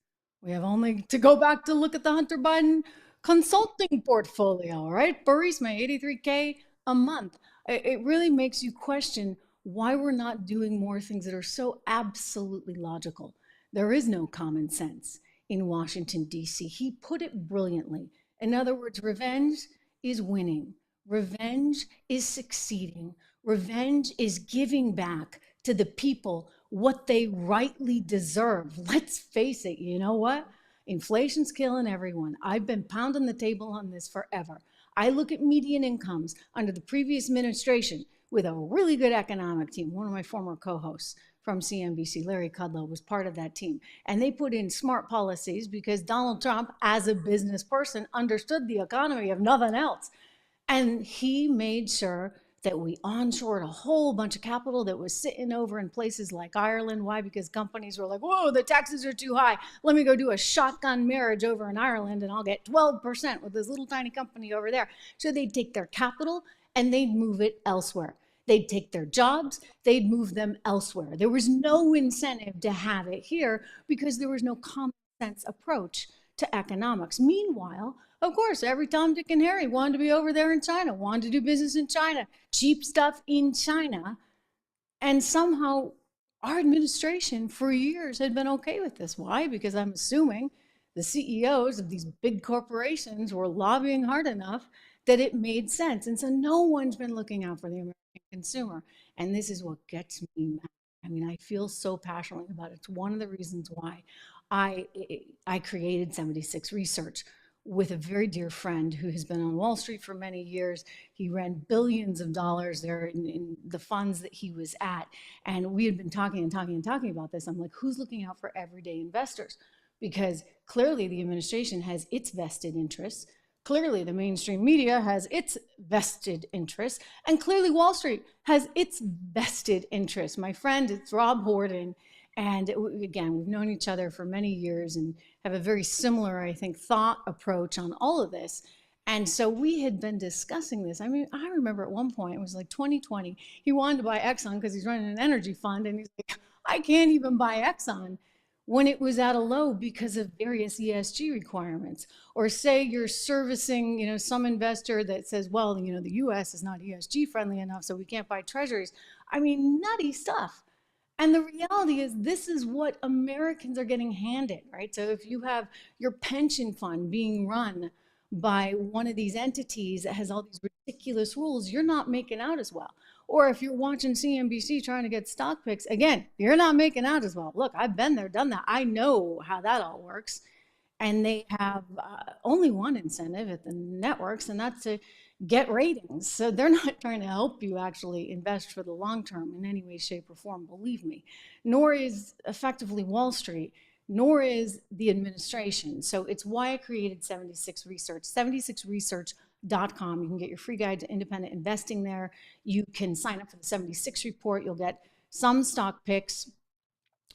We have only to go back to look at the Hunter Biden consulting portfolio, right? Burisma, $83K a month. It really makes you question why we're not doing more things that are so absolutely logical. There is no common sense in Washington, D.C. He put it brilliantly. In other words, revenge is winning. Revenge is succeeding. Revenge is giving back to the people what they rightly deserve. Let's face it, you know what? Inflation's killing everyone. I've been pounding the table on this forever. I look at median incomes under the previous administration with a really good economic team. One of my former co-hosts from CNBC, Larry Kudlow, was part of that team. And they put in smart policies because Donald Trump, as a business person, understood the economy if nothing else. And he made sure that we onshored a whole bunch of capital that was sitting over in places like Ireland. Why? Because companies were like, whoa, the taxes are too high. Let me go do a shotgun marriage over in Ireland and I'll get 12% with this little tiny company over there. So they'd take their capital and they'd move it elsewhere. They'd take their jobs, they'd move them elsewhere. There was no incentive to have it here because there was no common sense approach to economics. Meanwhile, of course, every Tom, Dick, and Harry wanted to be over there in China, wanted to do business in China, cheap stuff in China. And somehow our administration for years had been okay with this. Why? Because I'm assuming the CEOs of these big corporations were lobbying hard enough that it made sense. And so no one's been looking out for the American consumer. And this is what gets me mad. I mean, I feel so passionately about it. It's one of the reasons why I created 76 Research with a very dear friend who has been on Wall Street for many years. He ran billions of dollars there in the funds that he was at. And we had been talking about this. I'm like, who's looking out for everyday investors? Because clearly the administration has its vested interests. Clearly the mainstream media has its vested interests. And clearly Wall Street has its vested interests. My friend, it's Rob Horton. And again, we've known each other for many years and have a very similar, I think, thought approach on all of this. And so we had been discussing this. I mean, I remember at one point, it was like 2020, he wanted to buy Exxon because he's running an energy fund. And he's like, I can't even buy Exxon when it was at a low because of various ESG requirements. Or say you're servicing, some investor that says, well, the US is not ESG friendly enough, so we can't buy treasuries. I mean, nutty stuff. And the reality is this is what Americans are getting handed, right? So if you have your pension fund being run by one of these entities that has all these ridiculous rules, you're not making out as well. Or if you're watching CNBC trying to get stock picks, again, you're not making out as well. Look, I've been there, done that. I know how that all works. And they have only one incentive at the networks, and that's to get ratings. So they're not trying to help you actually invest for the long term in any way, shape, or form, believe me. Nor is effectively Wall Street, nor is the administration. So it's why I created 76 Research, 76research.com. You can get your free guide to independent investing there. You can sign up for the 76 report. You'll get some stock picks.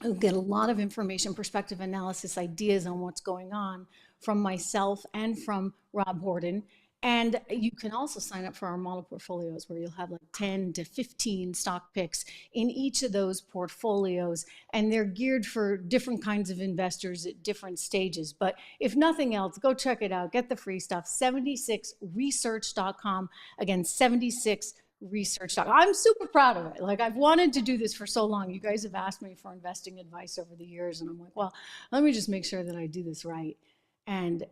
You'll get a lot of information, perspective analysis, ideas on what's going on from myself and from Rob Horton. And you can also sign up for our model portfolios where you'll have like 10 to 15 stock picks in each of those portfolios. And they're geared for different kinds of investors at different stages. But if nothing else, go check it out. Get the free stuff, 76research.com. Again, 76research.com. I'm super proud of it. Like, I've wanted to do this for so long. You guys have asked me for investing advice over the years. And I'm like, well, let me just make sure that I do this right. And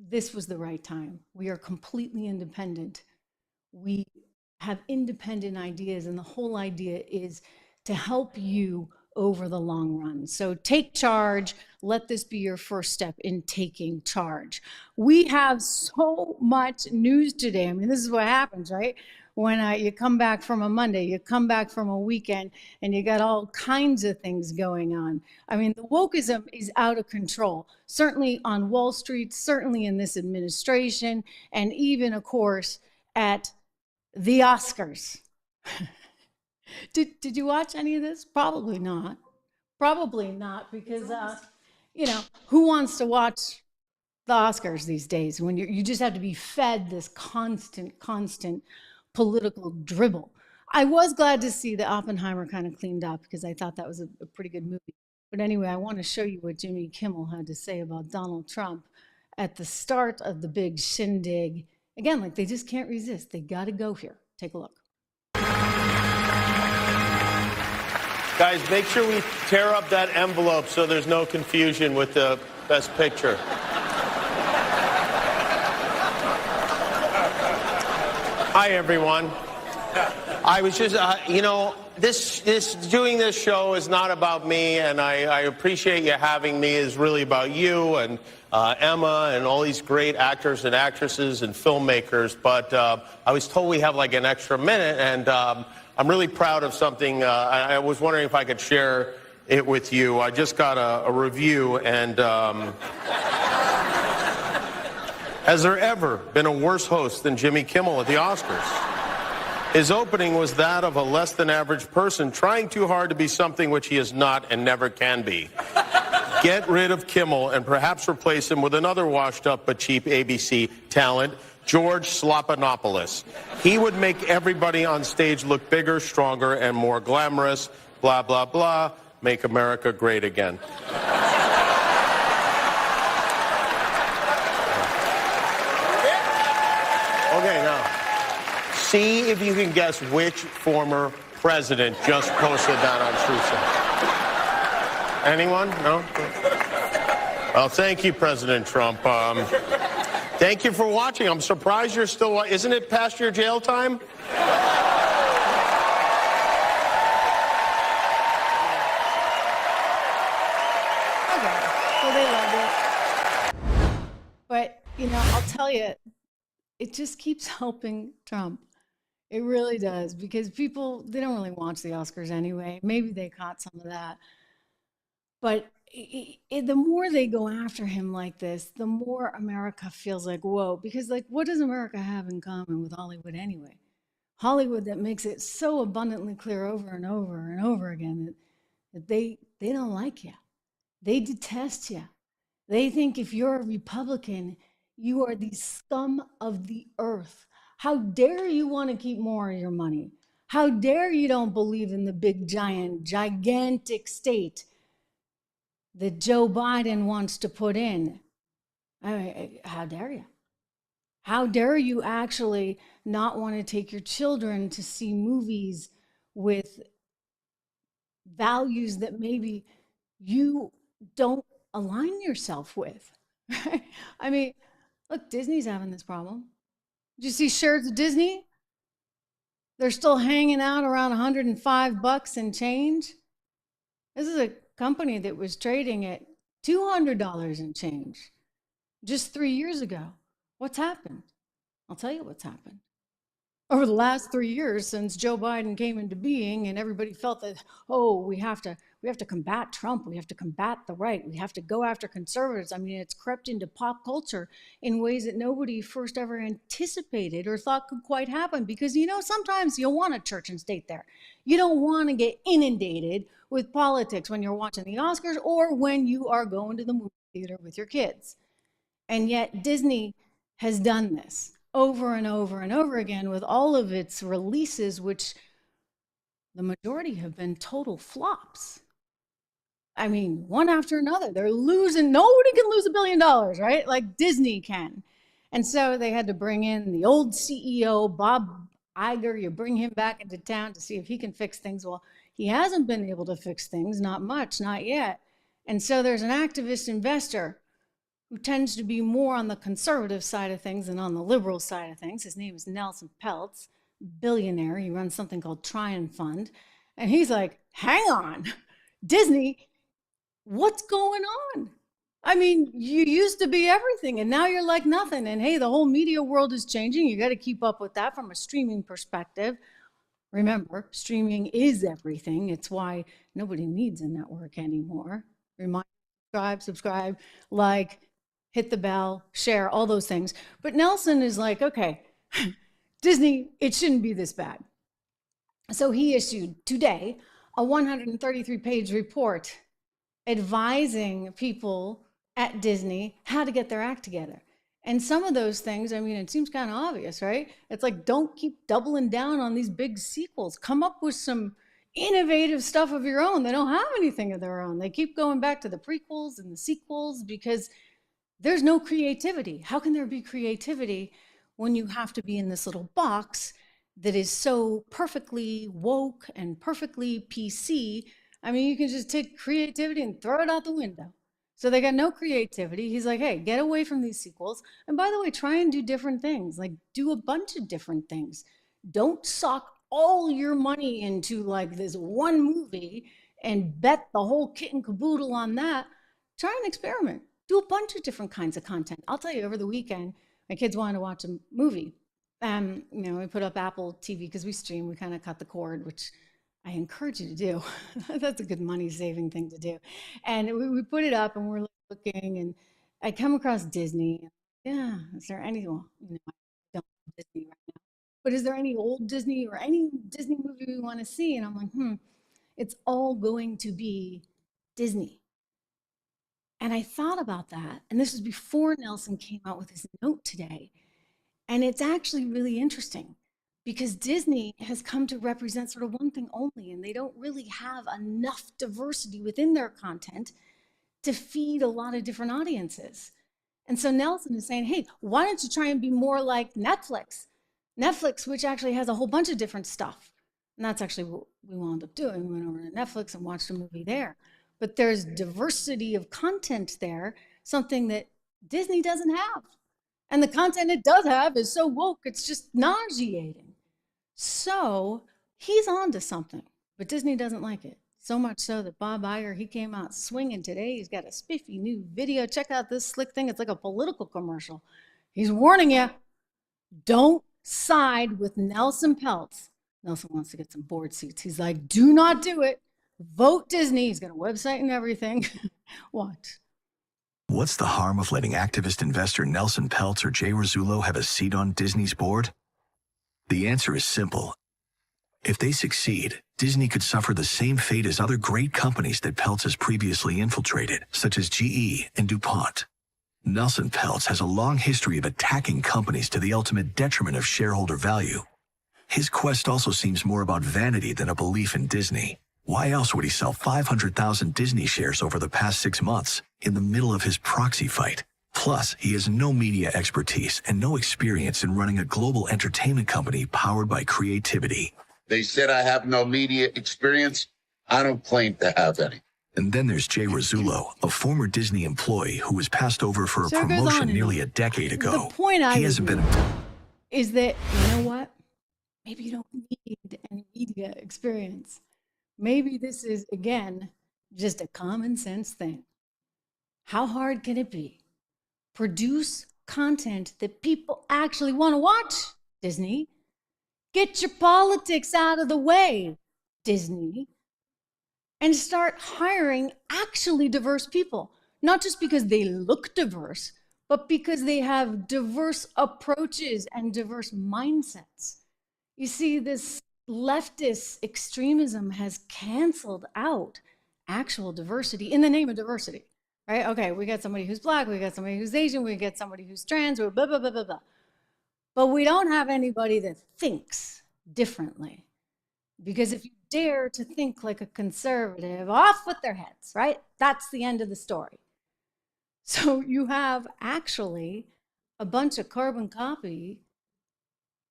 this was the right time. We are completely independent. We have independent ideas, and the whole idea is to help you over the long run. So take charge. Let this be your first step in taking charge. We have so much news today. I mean, this is what happens, right? When you come back from a Monday, you come back from a weekend, and you got all kinds of things going on. I mean, the wokeism is out of control, certainly on Wall Street, certainly in this administration, and even, of course, at the Oscars. Did you watch any of this? Probably not. Probably not, because, who wants to watch the Oscars these days when you just have to be fed this constant political dribble? I was glad to see that Oppenheimer kind of cleaned up because I thought that was a pretty good movie. But anyway, I want to show you what Jimmy Kimmel had to say about Donald Trump at the start of the big shindig. Again, like, they just can't resist. They got to go here. Take a look. Guys, make sure we tear up that envelope so there's no confusion with the best picture. Hi, everyone. I was just, doing this show is not about me, and I appreciate you having me. It's really about you and Emma and all these great actors and actresses and filmmakers. But I was told we have like an extra minute, and I'm really proud of something. I was wondering if I could share it with you. I just got a review, and has there ever been a worse host than Jimmy Kimmel at the Oscars? His opening was that of a less-than-average person trying too hard to be something which he is not and never can be. Get rid of Kimmel and perhaps replace him with another washed-up but cheap ABC talent, George Slopanopoulos. He would make everybody on stage look bigger, stronger, and more glamorous. Blah, blah, blah. Make America great again. Okay, now, see if you can guess which former president just posted that on Truth. Anyone? No? Well, thank you, President Trump. Thank you for watching. I'm surprised you're still watching. Isn't it past your jail time? Okay, so they loved it. But, I'll tell you, it just keeps helping Trump. It really does, because people, they don't really watch the Oscars anyway. Maybe they caught some of that. But the more they go after him like this, the more America feels like, whoa, because what does America have in common with Hollywood anyway? Hollywood that makes it so abundantly clear over and over and over again that they don't like you. They detest you. They think if you're a Republican, you are the scum of the earth. How dare you want to keep more of your money? How dare you don't believe in the big, giant, gigantic state that Joe Biden wants to put in? I mean, how dare you? How dare you actually not want to take your children to see movies with values that maybe you don't align yourself with? I mean, look, Disney's having this problem. Did you see shares of Disney? They're still hanging out around $105 and change. This is a company that was trading at $200 and change just 3 years ago. What's happened? I'll tell you what's happened. Over the last 3 years since Joe Biden came into being and everybody felt that, we have to combat Trump. We have to combat the right. We have to go after conservatives. I mean, it's crept into pop culture in ways that nobody first ever anticipated or thought could quite happen. Because, sometimes you'll want a church and state there. You don't want to get inundated with politics when you're watching the Oscars or when you are going to the movie theater with your kids. And yet Disney has done this over and over and over again with all of its releases, which the majority have been total flops. I mean, one after another. They're losing. Nobody can lose $1 billion, right? Like Disney can. And so they had to bring in the old CEO, Bob Iger. You bring him back into town to see if he can fix things. Well, he hasn't been able to fix things, not much, not yet. And so there's an activist investor who tends to be more on the conservative side of things than on the liberal side of things. His name is Nelson Peltz, billionaire. He runs something called Triumph Fund. And he's like, hang on, Disney, what's going on? I mean, you used to be everything and now you're like nothing. And hey, the whole media world is changing. You got to keep up with that from a streaming perspective. Remember, streaming is everything. It's why nobody needs a network anymore. Subscribe, like, hit the bell, share, all those things. But Nelson is like, okay, Disney, it shouldn't be this bad. So he issued today a 133-page report advising people at Disney how to get their act together. And some of those things, I mean, it seems kind of obvious, right? It's like, don't keep doubling down on these big sequels. Come up with some innovative stuff of your own. They don't have anything of their own. They keep going back to the prequels and the sequels because there's no creativity. How can there be creativity when you have to be in this little box that is so perfectly woke and perfectly PC. I mean, you can just take creativity and throw it out the window. So they got no creativity. He's like, hey, get away from these sequels. And by the way, try and do different things, like do a bunch of different things. Don't sock all your money into like this one movie and bet the whole kit and caboodle on that. Try and experiment. Do a bunch of different kinds of content. I'll tell you, over the weekend, my kids wanted to watch a movie. We put up Apple TV because we stream. We kind of cut the cord, which I encourage you to do. That's a good money saving thing to do. And we put it up and we're looking, and I come across Disney. Yeah, is there any, well, I don't know Disney right now, but is there any old Disney or any Disney movie we want to see? And I'm like, it's all going to be Disney. And I thought about that. And this was before Nelson came out with his note today. And it's actually really interesting because Disney has come to represent sort of one thing only, and they don't really have enough diversity within their content to feed a lot of different audiences. And so Nelson is saying, hey, why don't you try and be more like Netflix? Netflix, which actually has a whole bunch of different stuff. And that's actually what we wound up doing. We went over to Netflix and watched a movie there. But there's diversity of content there, something that Disney doesn't have. And the content it does have is so woke, it's just nauseating. So he's on to something, but Disney doesn't like it. So much so that Bob Iger, he came out swinging today. He's got a spiffy new video. Check out this slick thing. It's like a political commercial. He's warning you, don't side with Nelson Peltz. Nelson wants to get some board seats. He's like, do not do it. Vote Disney. He's got a website and everything. Watch. What's the harm of letting activist investor Nelson Peltz or Jay Rizzullo have a seat on Disney's board? The answer is simple. If they succeed, Disney could suffer the same fate as other great companies that Peltz has previously infiltrated, such as GE and DuPont. Nelson Peltz has a long history of attacking companies to the ultimate detriment of shareholder value. His quest also seems more about vanity than a belief in Disney. Why else would he sell 500,000 Disney shares over the past 6 months in the middle of his proxy fight? Plus, he has no media expertise and no experience in running a global entertainment company powered by creativity. They said I have no media experience. I don't claim to have any. And then there's Jay Rizzullo, a former Disney employee who was passed over for a promotion nearly a decade ago. The point I he hasn't been is that, you know what? Maybe you don't need any media experience. Maybe this is, again, just a common sense thing. How hard can it be? Produce content that people actually want to watch, Disney. Get your politics out of the way, Disney. And start hiring actually diverse people. Not just because they look diverse, but because they have diverse approaches and diverse mindsets. You see, this leftist extremism has canceled out actual diversity in the name of diversity, right? Okay, we got somebody who's Black, we got somebody who's Asian, we got somebody who's trans, or blah, blah, blah, blah, blah. But we don't have anybody that thinks differently. Because if you dare to think like a conservative, off with their heads, right? That's the end of the story. So you have actually a bunch of carbon copy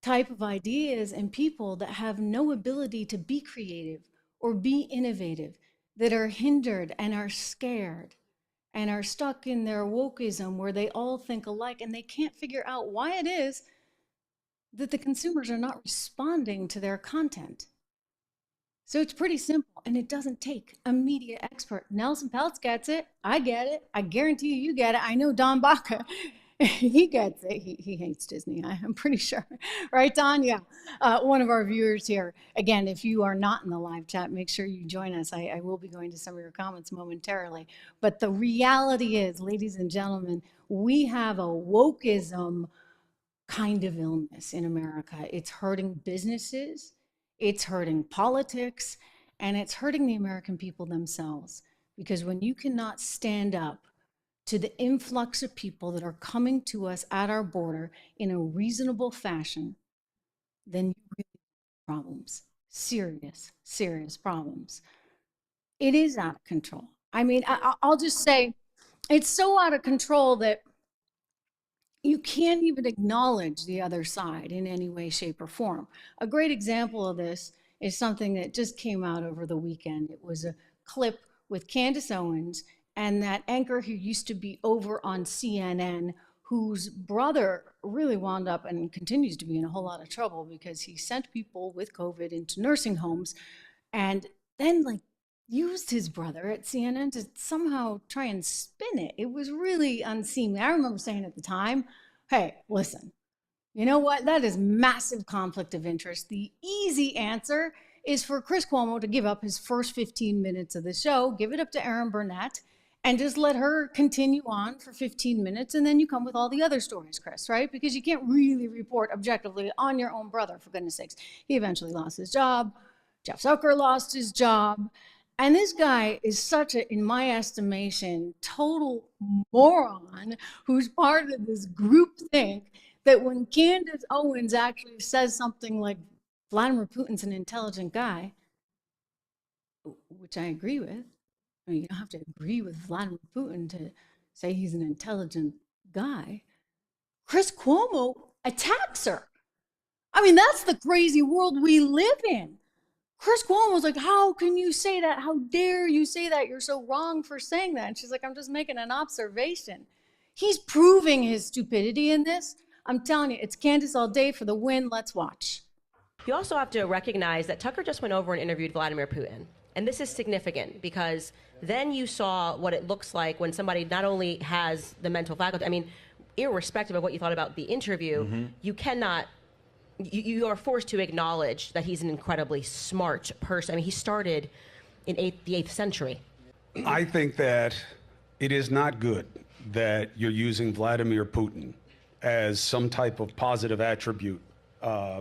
type of ideas and people that have no ability to be creative or be innovative, that are hindered and are scared and are stuck in their wokeism where they all think alike and they can't figure out why it is that the consumers are not responding to their content. So it's pretty simple, and it doesn't take a media expert. Nelson Peltz gets it. I get it. I guarantee you get it. I know Don Baca, he gets it. He hates Disney, I'm pretty sure. Right, Don? Yeah. One of our viewers here. Again, if you are not in the live chat, make sure you join us. I will be going to some of your comments momentarily. But the reality is, ladies and gentlemen, we have a wokeism kind of illness in America. It's hurting businesses, it's hurting politics, and it's hurting the American people themselves. Because when you cannot stand up to the influx of people that are coming to us at our border in a reasonable fashion, then you really have problems. Serious, serious problems. It is out of control. I mean, I'll just say, it's so out of control that you can't even acknowledge the other side in any way, shape, or form. A great example of this is something that just came out over the weekend. It was a clip with Candace Owens and that anchor who used to be over on CNN, whose brother really wound up and continues to be in a whole lot of trouble because he sent people with COVID into nursing homes and then used his brother at CNN to somehow try and spin it. It was really unseemly. I remember saying at the time, hey, listen, you know what? That is massive conflict of interest. The easy answer is for Chris Cuomo to give up his first 15 minutes of the show, give it up to Erin Burnett, and just let her continue on for 15 minutes. And then you come with all the other stories, Chris, right? Because you can't really report objectively on your own brother, for goodness sakes. He eventually lost his job. Jeff Zucker lost his job. And this guy is such a, in my estimation, total moron who's part of this group think that when Candace Owens actually says something like Vladimir Putin's an intelligent guy, which I agree with. I mean, you don't have to agree with Vladimir Putin to say he's an intelligent guy. Chris Cuomo attacks her. I mean, that's the crazy world we live in. Chris Cuomo was like, how can you say that? How dare you say that? You're so wrong for saying that. And she's like, I'm just making an observation. He's proving his stupidity in this. I'm telling you, it's Candace all day for the win. Let's watch. You also have to recognize that Tucker just went over and interviewed Vladimir Putin. And this is significant because then you saw what it looks like when somebody not only has the mental faculty, I mean, irrespective of what you thought about the interview, you cannot, you are forced to acknowledge that he's an incredibly smart person. I mean, he started in the 8th century. I think that it is not good that you're using Vladimir Putin as some type of positive attribute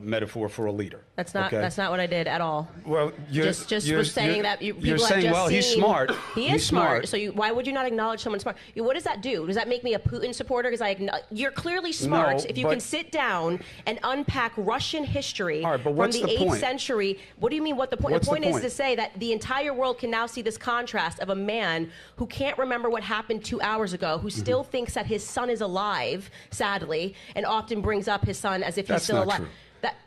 metaphor for a leader. That's not okay? That's not what I did at all. Well, you're saying that you're saying, well, he's smart. He is smart. So why would you not acknowledge someone smart? What does that do? Does that make me a Putin supporter? Because you're clearly smart. No, if you can sit down and unpack Russian history but from what's the 8th point? century, what do you mean? What the point? What's the point the is point? to say that the entire world can now see this contrast of a man who can't remember what happened 2 hours ago, who still thinks that his son is alive, sadly, and often brings up his son as if he's still alive. True.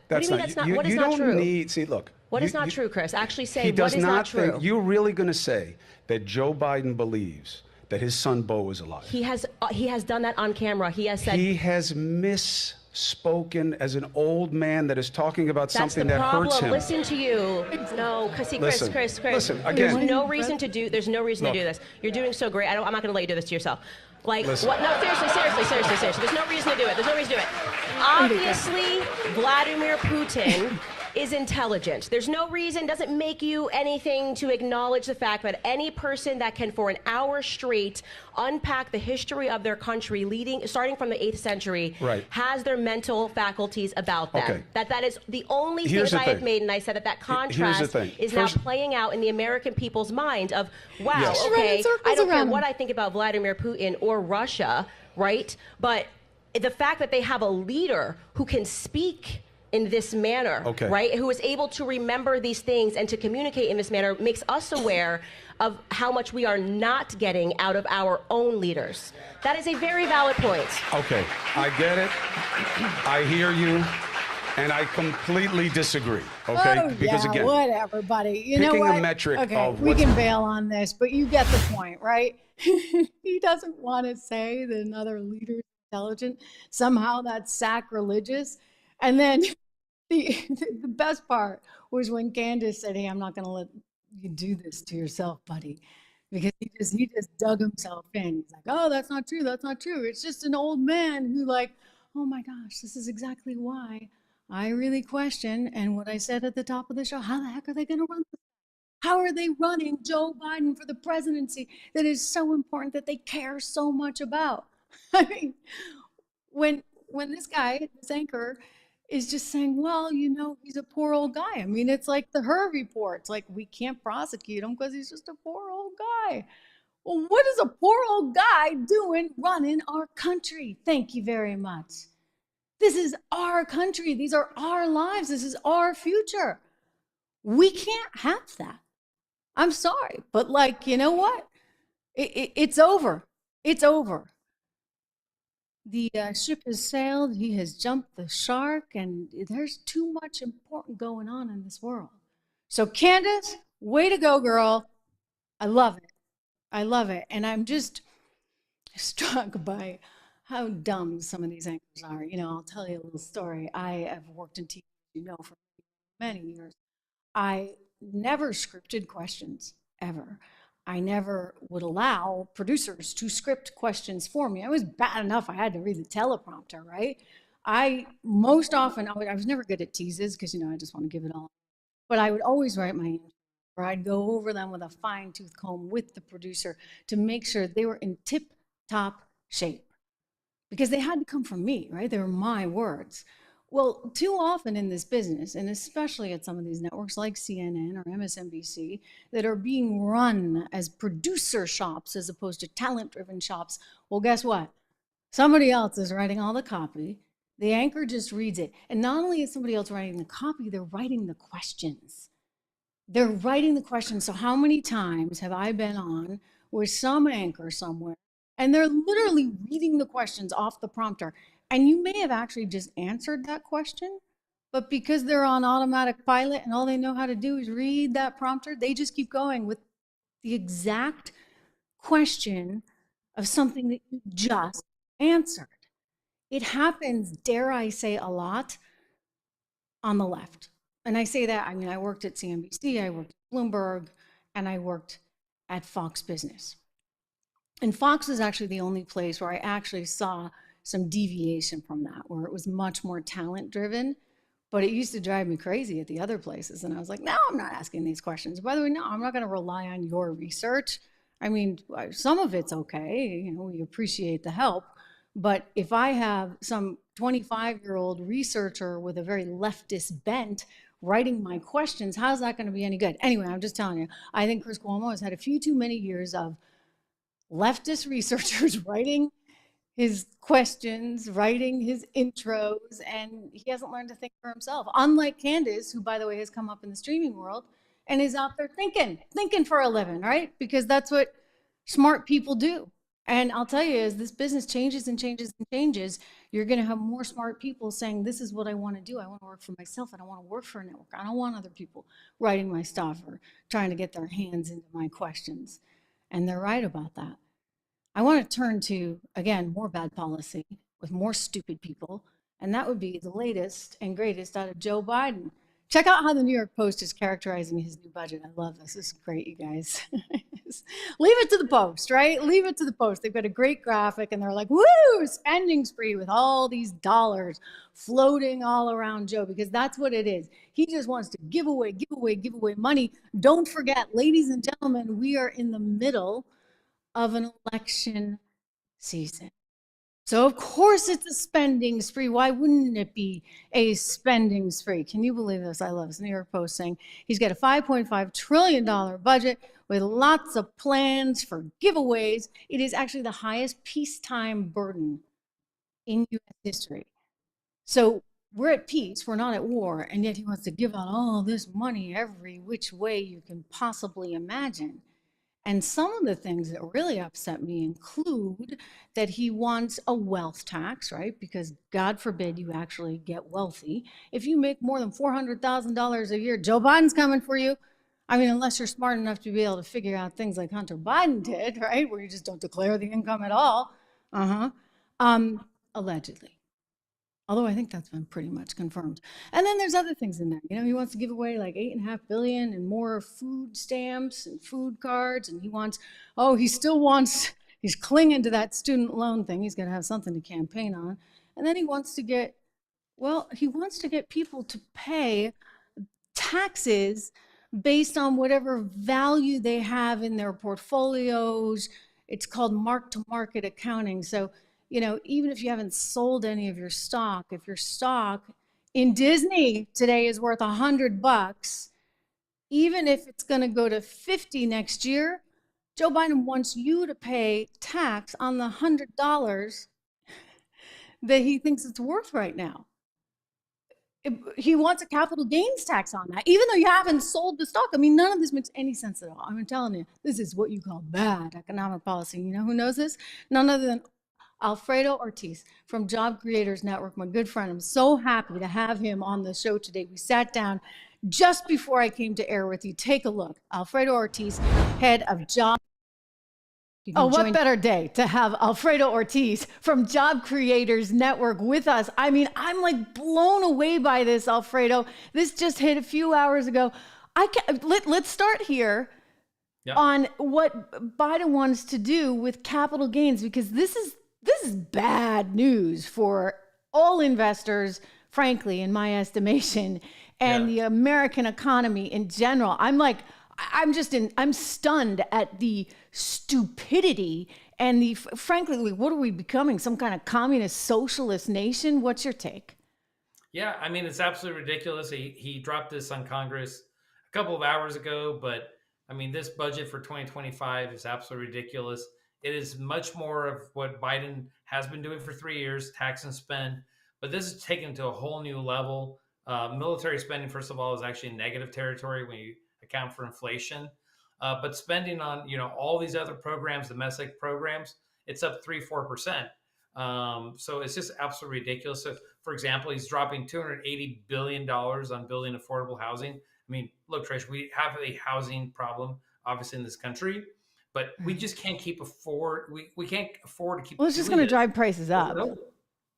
What do you mean that's not? What is not true? Look. What is not true, Chris? Actually say what is not true. Think, you're really going to say that Joe Biden believes that his son Beau is alive? He has done that on camera. He has said he has misspoken as an old man that is talking about something that hurts him. Listen to you. No, because Chris. Listen, again. There's no reason to do this. You're doing so great. I'm not going to let you do this to yourself. Like, Listen. what? No, seriously. There's no reason to do it. Obviously, Vladimir Putin is intelligent. There's no reason, doesn't make you anything to acknowledge the fact that any person that can for an hour straight unpack the history of their country starting from the 8th century has their mental faculties about them. Okay. That is the only thing that I have made, and I said that contrast is now playing out in the American people's mind of, wow, okay, I don't care what I think about Vladimir Putin or Russia, right? But the fact that they have a leader who can speak in this manner, right, who is able to remember these things and to communicate in this manner makes us aware of how much we are not getting out of our own leaders. That is a very valid point. Okay, I get it. I hear you. And I completely disagree, okay? Oh, because again, whatever, buddy. You know what? picking a metric of we can bail on this, but you get the point, right? He doesn't want to say that another leader is intelligent. Somehow that's sacrilegious. And then the best part was when Candace said, hey, I'm not going to let you do this to yourself, buddy. Because he just dug himself in. He's like, oh, that's not true. That's not true. It's just an old man who oh my gosh, this is exactly why I really question. And what I said at the top of the show, how the heck are they going to run this? How are they running Joe Biden for the presidency that is so important that they care so much about? I mean, when this guy, this anchor, is just saying, well, he's a poor old guy. I mean, it's like the Her report. It's like, we can't prosecute him because he's just a poor old guy. Well, what is a poor old guy doing running our country? Thank you very much. This is our country. These are our lives. This is our future. We can't have that. I'm sorry, but you know what? It's over. It's over. The ship has sailed, he has jumped the shark, and there's too much important going on in this world. So Candace, way to go, girl. I love it. I love it. And I'm just struck by how dumb some of these anchors are. You know, I'll tell you a little story. I have worked in TV, you know, for many years. I never scripted questions, ever. I never would allow producers to script questions for me. I was bad enough I had to read the teleprompter, right? I most often, I was never good at teases because, you know, I just want to give it all. But I would always write my answers, or I'd go over them with a fine-tooth comb with the producer to make sure they were in tip-top shape. Because they had to come from me, right? They were my words. Well, too often in this business, and especially at some of these networks like CNN or MSNBC, that are being run as producer shops as opposed to talent-driven shops, well, guess what? Somebody else is writing all the copy. The anchor just reads it. And not only is somebody else writing the copy, they're writing the questions. They're writing the questions. So how many times have I been on with some anchor somewhere, and they're literally reading the questions off the prompter? And you may have actually just answered that question, but because they're on automatic pilot and all they know how to do is read that prompter, they just keep going with the exact question of something that you just answered. It happens, dare I say, a lot on the left. And I say that, I mean, I worked at CNBC, I worked at Bloomberg, and I worked at Fox Business. And Fox is actually the only place where I actually saw some deviation from that, where it was much more talent driven, but it used to drive me crazy at the other places. And I was like, no, I'm not asking these questions. By the way, no, I'm not going to rely on your research. I mean, some of it's okay, you know, we appreciate the help. But if I have some 25-year-old researcher with a very leftist bent writing my questions, how's that going to be any good? Anyway, I'm just telling you, I think Chris Cuomo has had a few too many years of leftist researchers writing his questions, writing his intros, and he hasn't learned to think for himself. Unlike Candace, who, by the way, has come up in the streaming world and is out there thinking for a living, right? Because that's what smart people do. And I'll tell you, as this business changes and changes and changes, you're going to have more smart people saying, this is what I want to do. I want to work for myself. I don't want to work for a network. I don't want other people writing my stuff or trying to get their hands into my questions. And they're right about that. I want to turn to, again, more bad policy with more stupid people, and that would be the latest and greatest out of Joe Biden. Check out how the New York Post is characterizing his new budget. I love this. This is great, you guys. Leave it to the Post, right? Leave it to the Post. They've got a great graphic, and they're like, woo, spending spree with all these dollars floating all around Joe, because that's what it is. He just wants to give away money. Don't forget, ladies and gentlemen, we are in the middle of an election season. So of course it's a spending spree. Why wouldn't it be a spending spree? Can you believe this? I love this. New York Post saying he's got a $5.5 trillion budget with lots of plans for giveaways. It is actually the highest peacetime burden in U.S. history. So we're at peace, we're not at war, and yet he wants to give out all this money every which way you can possibly imagine. And some of the things that really upset me include that he wants a wealth tax, right? Because God forbid you actually get wealthy. If you make more than $400,000 a year, Joe Biden's coming for you. I mean, unless you're smart enough to be able to figure out things like Hunter Biden did, right? Where you just don't declare the income at all. Allegedly. Although I think that's been pretty much confirmed. And then there's other things in there. You know, he wants to give away like $8.5 billion and more food stamps and food cards. And he wants, he's clinging to that student loan thing. He's got to have something to campaign on. And then he wants to get people to pay taxes based on whatever value they have in their portfolios. It's called mark-to-market accounting. So, you know, even if you haven't sold any of your stock, if your stock in Disney today is worth $100, even if it's going to go to 50 next year, Joe Biden wants you to pay tax on the $100 that he thinks it's worth right now. He wants a capital gains tax on that, even though you haven't sold the stock. I mean, none of this makes any sense at all. I'm telling you, this is what you call bad economic policy. You know who knows this? None other than Alfredo Ortiz from Job Creators Network, my good friend. I'm so happy to have him on the show today. We sat down just before I came to air with you. Take a look. Alfredo Ortiz, head of Job. Oh, what better day to have Alfredo Ortiz from Job Creators Network with us. I mean, I'm like blown away by this, Alfredo. This just hit a few hours ago. Let's start here on what Biden wants to do with capital gains, because this is bad news for all investors, frankly, in my estimation, and the American economy in general. I'm stunned at the stupidity and the, frankly, what are we becoming? Some kind of communist socialist nation? What's your take? Yeah, I mean, it's absolutely ridiculous. He dropped this on Congress a couple of hours ago, but I mean, this budget for 2025 is absolutely ridiculous. It is much more of what Biden has been doing for 3 years, tax and spend, but this is taken to a whole new level. Military spending, first of all, is actually in negative territory when you account for inflation. But spending on, all these other programs, domestic programs, it's up 3-4%. So it's just absolutely ridiculous. So, for example, he's dropping $280 billion on building affordable housing. I mean, look, Trish, we have a housing problem, obviously, in this country, but we just can't we can't afford to keep. Well, it's just going to drive prices up.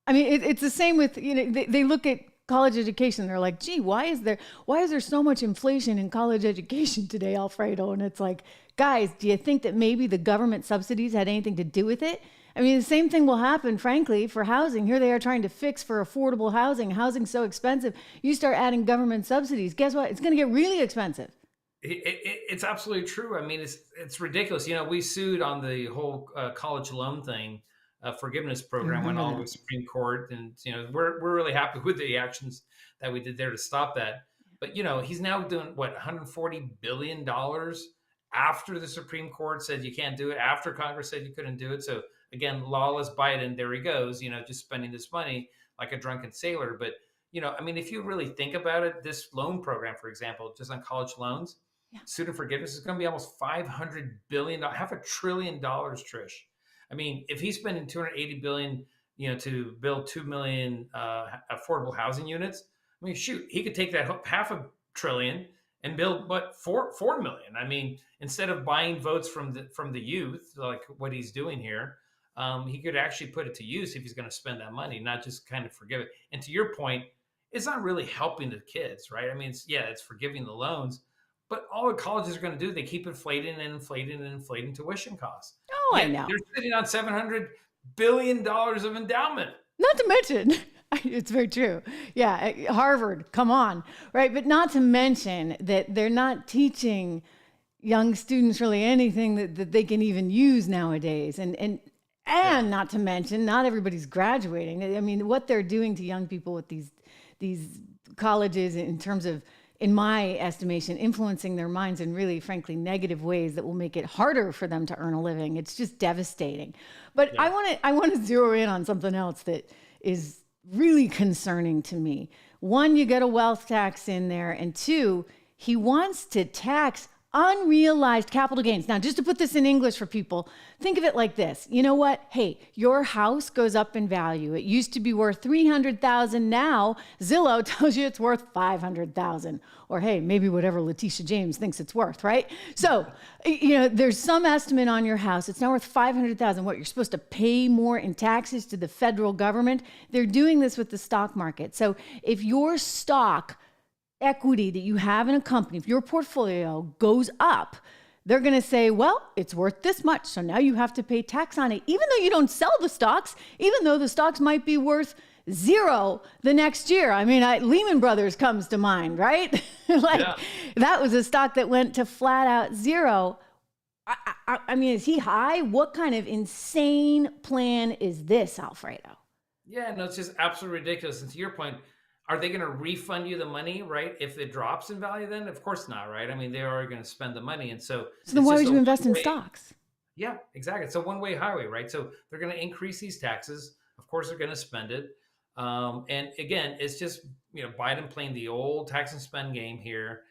I mean, it's the same with, they look at college education. They're like, gee, why is there so much inflation in college education today, Alfredo? And it's like, guys, do you think that maybe the government subsidies had anything to do with it? I mean, the same thing will happen, frankly, for housing. Here they are trying to fix for affordable housing. Housing's so expensive. You start adding government subsidies. Guess what? It's going to get really expensive. It's absolutely true. I mean, it's ridiculous. We sued on the whole college loan thing. Forgiveness program went all the way to the Supreme Court, and we're really happy with the actions that we did there to stop that. But he's now doing what, $140 billion after the Supreme Court said you can't do it, after Congress said you couldn't do it. So again, lawless Biden, there he goes, just spending this money like a drunken sailor. But I mean, if you really think about it, this loan program, for example, just on college loans, student forgiveness is going to be almost $500 billion, $500 billion, Trish. I mean, if he's spending $280 billion, to build 2 million affordable housing units, I mean, shoot, he could take that $500 billion and build 4 million. I mean, instead of buying votes from the youth, like what he's doing here, he could actually put it to use if he's going to spend that money, not just kind of forgive it. And to your point, it's not really helping the kids, right? I mean, it's forgiving the loans. But all the colleges are going to do, they keep inflating tuition costs. Oh, I know. They're sitting on $700 billion of endowment. Not to mention, it's very true. Yeah, Harvard, come on, right? But not to mention that they're not teaching young students really anything that they can even use nowadays. And not to mention, not everybody's graduating. I mean, what they're doing to young people with these colleges in terms of, in my estimation, influencing their minds in really, frankly, negative ways that will make it harder for them to earn a living. It's just devastating. But I want to zero in on something else that is really concerning to me. One, you get a wealth tax in there, and two, he wants to tax unrealized capital gains. Now, just to put this in English for people, think of it like this. You know what? Hey, your house goes up in value. It used to be worth $300,000. Now, Zillow tells you it's worth $500,000. Or hey, maybe whatever Leticia James thinks it's worth, right? So, there's some estimate on your house. It's now worth $500,000. What, you're supposed to pay more in taxes to the federal government? They're doing this with the stock market. So if your stock equity that you have in a company, if your portfolio goes up, they're going to say, well, it's worth this much. So now you have to pay tax on it, even though you don't sell the stocks, even though the stocks might be worth zero the next year. I mean, Lehman Brothers comes to mind, right? That was a stock that went to flat out zero. I mean, is he high? What kind of insane plan is this, Alfredo? Yeah, no, it's just absolutely ridiculous. And to your point, are they going to refund you the money, right? If it drops in value, then of course not, right? I mean, they are going to spend the money. And so then why would you invest in stocks? Yeah, exactly. It's a one-way highway, right? So they're going to increase these taxes. Of course, they're going to spend it. And again, it's just, Biden playing the old tax and spend game here,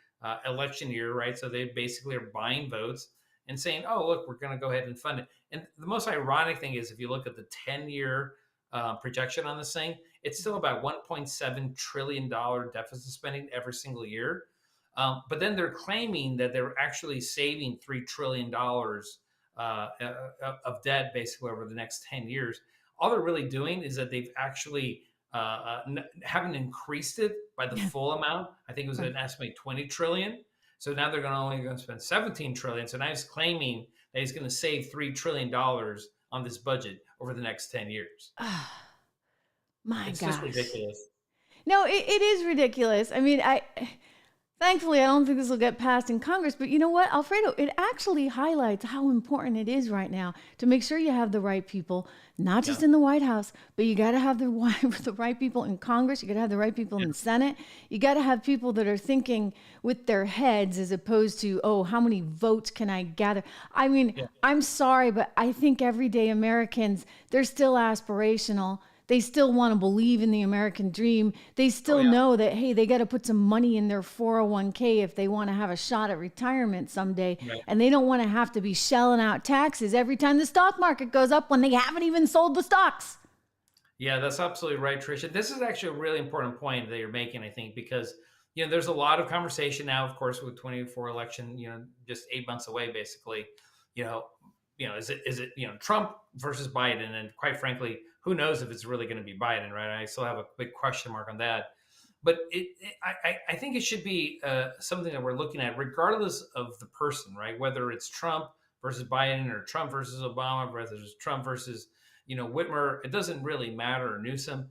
election year, right? So they basically are buying votes. and saying, oh, look, we're going to go ahead and fund it. And the most ironic thing is if you look at the 10-year projection on this thing, it's still about $1.7 trillion deficit spending every single year. But then they're claiming that they're actually saving $3 trillion of debt basically over the next 10 years. All they're really doing is that they've actually haven't increased it by the full amount. I think it was an estimate 20 trillion. So now they're only going to spend 17 trillion. So now he's claiming that he's going to save $3 trillion on this budget over the next 10 years. It's just ridiculous. No, it is ridiculous. I mean, thankfully, I don't think this will get passed in Congress. But you know what, Alfredo? It actually highlights how important it is right now to make sure you have the right people, not just in the White House, but you got to have the right people in Congress. You got to have the right people in the Senate. You got to have people that are thinking with their heads as opposed to, oh, how many votes can I gather? I mean, I'm sorry, but I think everyday Americans, they're still aspirational. They still want to believe in the American dream. They still know that, hey, they got to put some money in their 401k if they want to have a shot at retirement someday. Right. And they don't want to have to be shelling out taxes every time the stock market goes up when they haven't even sold the stocks. Yeah, that's absolutely right, Tricia. This is actually a really important point that you're making, I think, because, there's a lot of conversation now, of course, with 2024 election, just 8 months away, basically, is it, Trump versus Biden? And quite frankly, who knows if it's really going to be Biden, right? I still have a big question mark on that. But I think it should be something that we're looking at regardless of the person, right? Whether it's Trump versus Biden or Trump versus Obama, whether it's Trump versus, Whitmer, it doesn't really matter, or Newsom.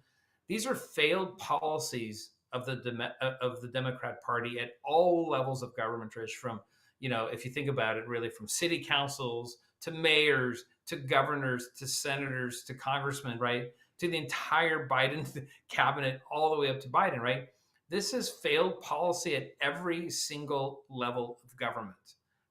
These are failed policies of the Democrat Party at all levels of government, Trish, from, if you think about it, really from city councils to mayors, to governors, to senators, to congressmen, right? To the entire Biden cabinet, all the way up to Biden, right? This is failed policy at every single level of government,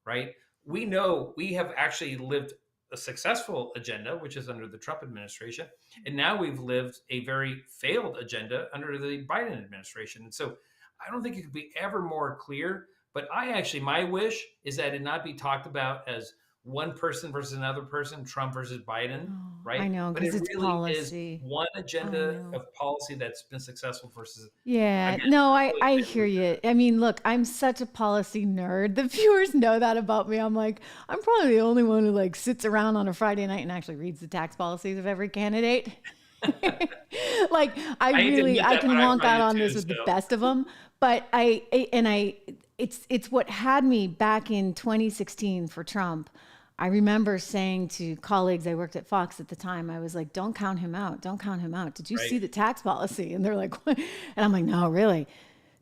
right? We know we have actually lived a successful agenda, which is under the Trump administration. And now we've lived a very failed agenda under the Biden administration. And so I don't think it could be ever more clear, but my wish is that it not be talked about as one person versus another person, Trump versus Biden, right? I know, because it's really policy. Is one agenda of policy that's been successful versus. Yeah, no, I hear you. I mean, look, I'm such a policy nerd. The viewers know that about me. I'm probably the only one who sits around on a Friday night and actually reads the tax policies of every candidate. I can wonk out on this with the best of them, but it's what had me back in 2016 for Trump. I remember saying to colleagues, I worked at Fox at the time, I was like, don't count him out. Don't count him out. Did you see the tax policy? And they're like, what? And I'm like, no, really.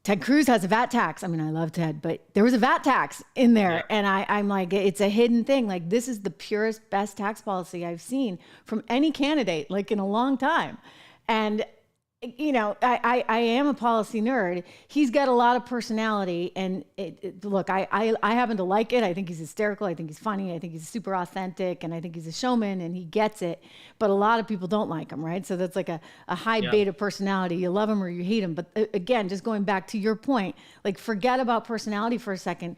Ted Cruz has a VAT tax. I mean, I love Ted, but there was a VAT tax in there. Yeah. And I'm like, it's a hidden thing. This is the purest, best tax policy I've seen from any candidate, in a long time. And I am a policy nerd. He's got a lot of personality, and look, I happen to like it. I think he's hysterical. I think he's funny. I think he's super authentic, and I think he's a showman, and he gets it. But a lot of people don't like him, right? So that's a high beta personality. You love him or you hate him. But again, just going back to your point, forget about personality for a second.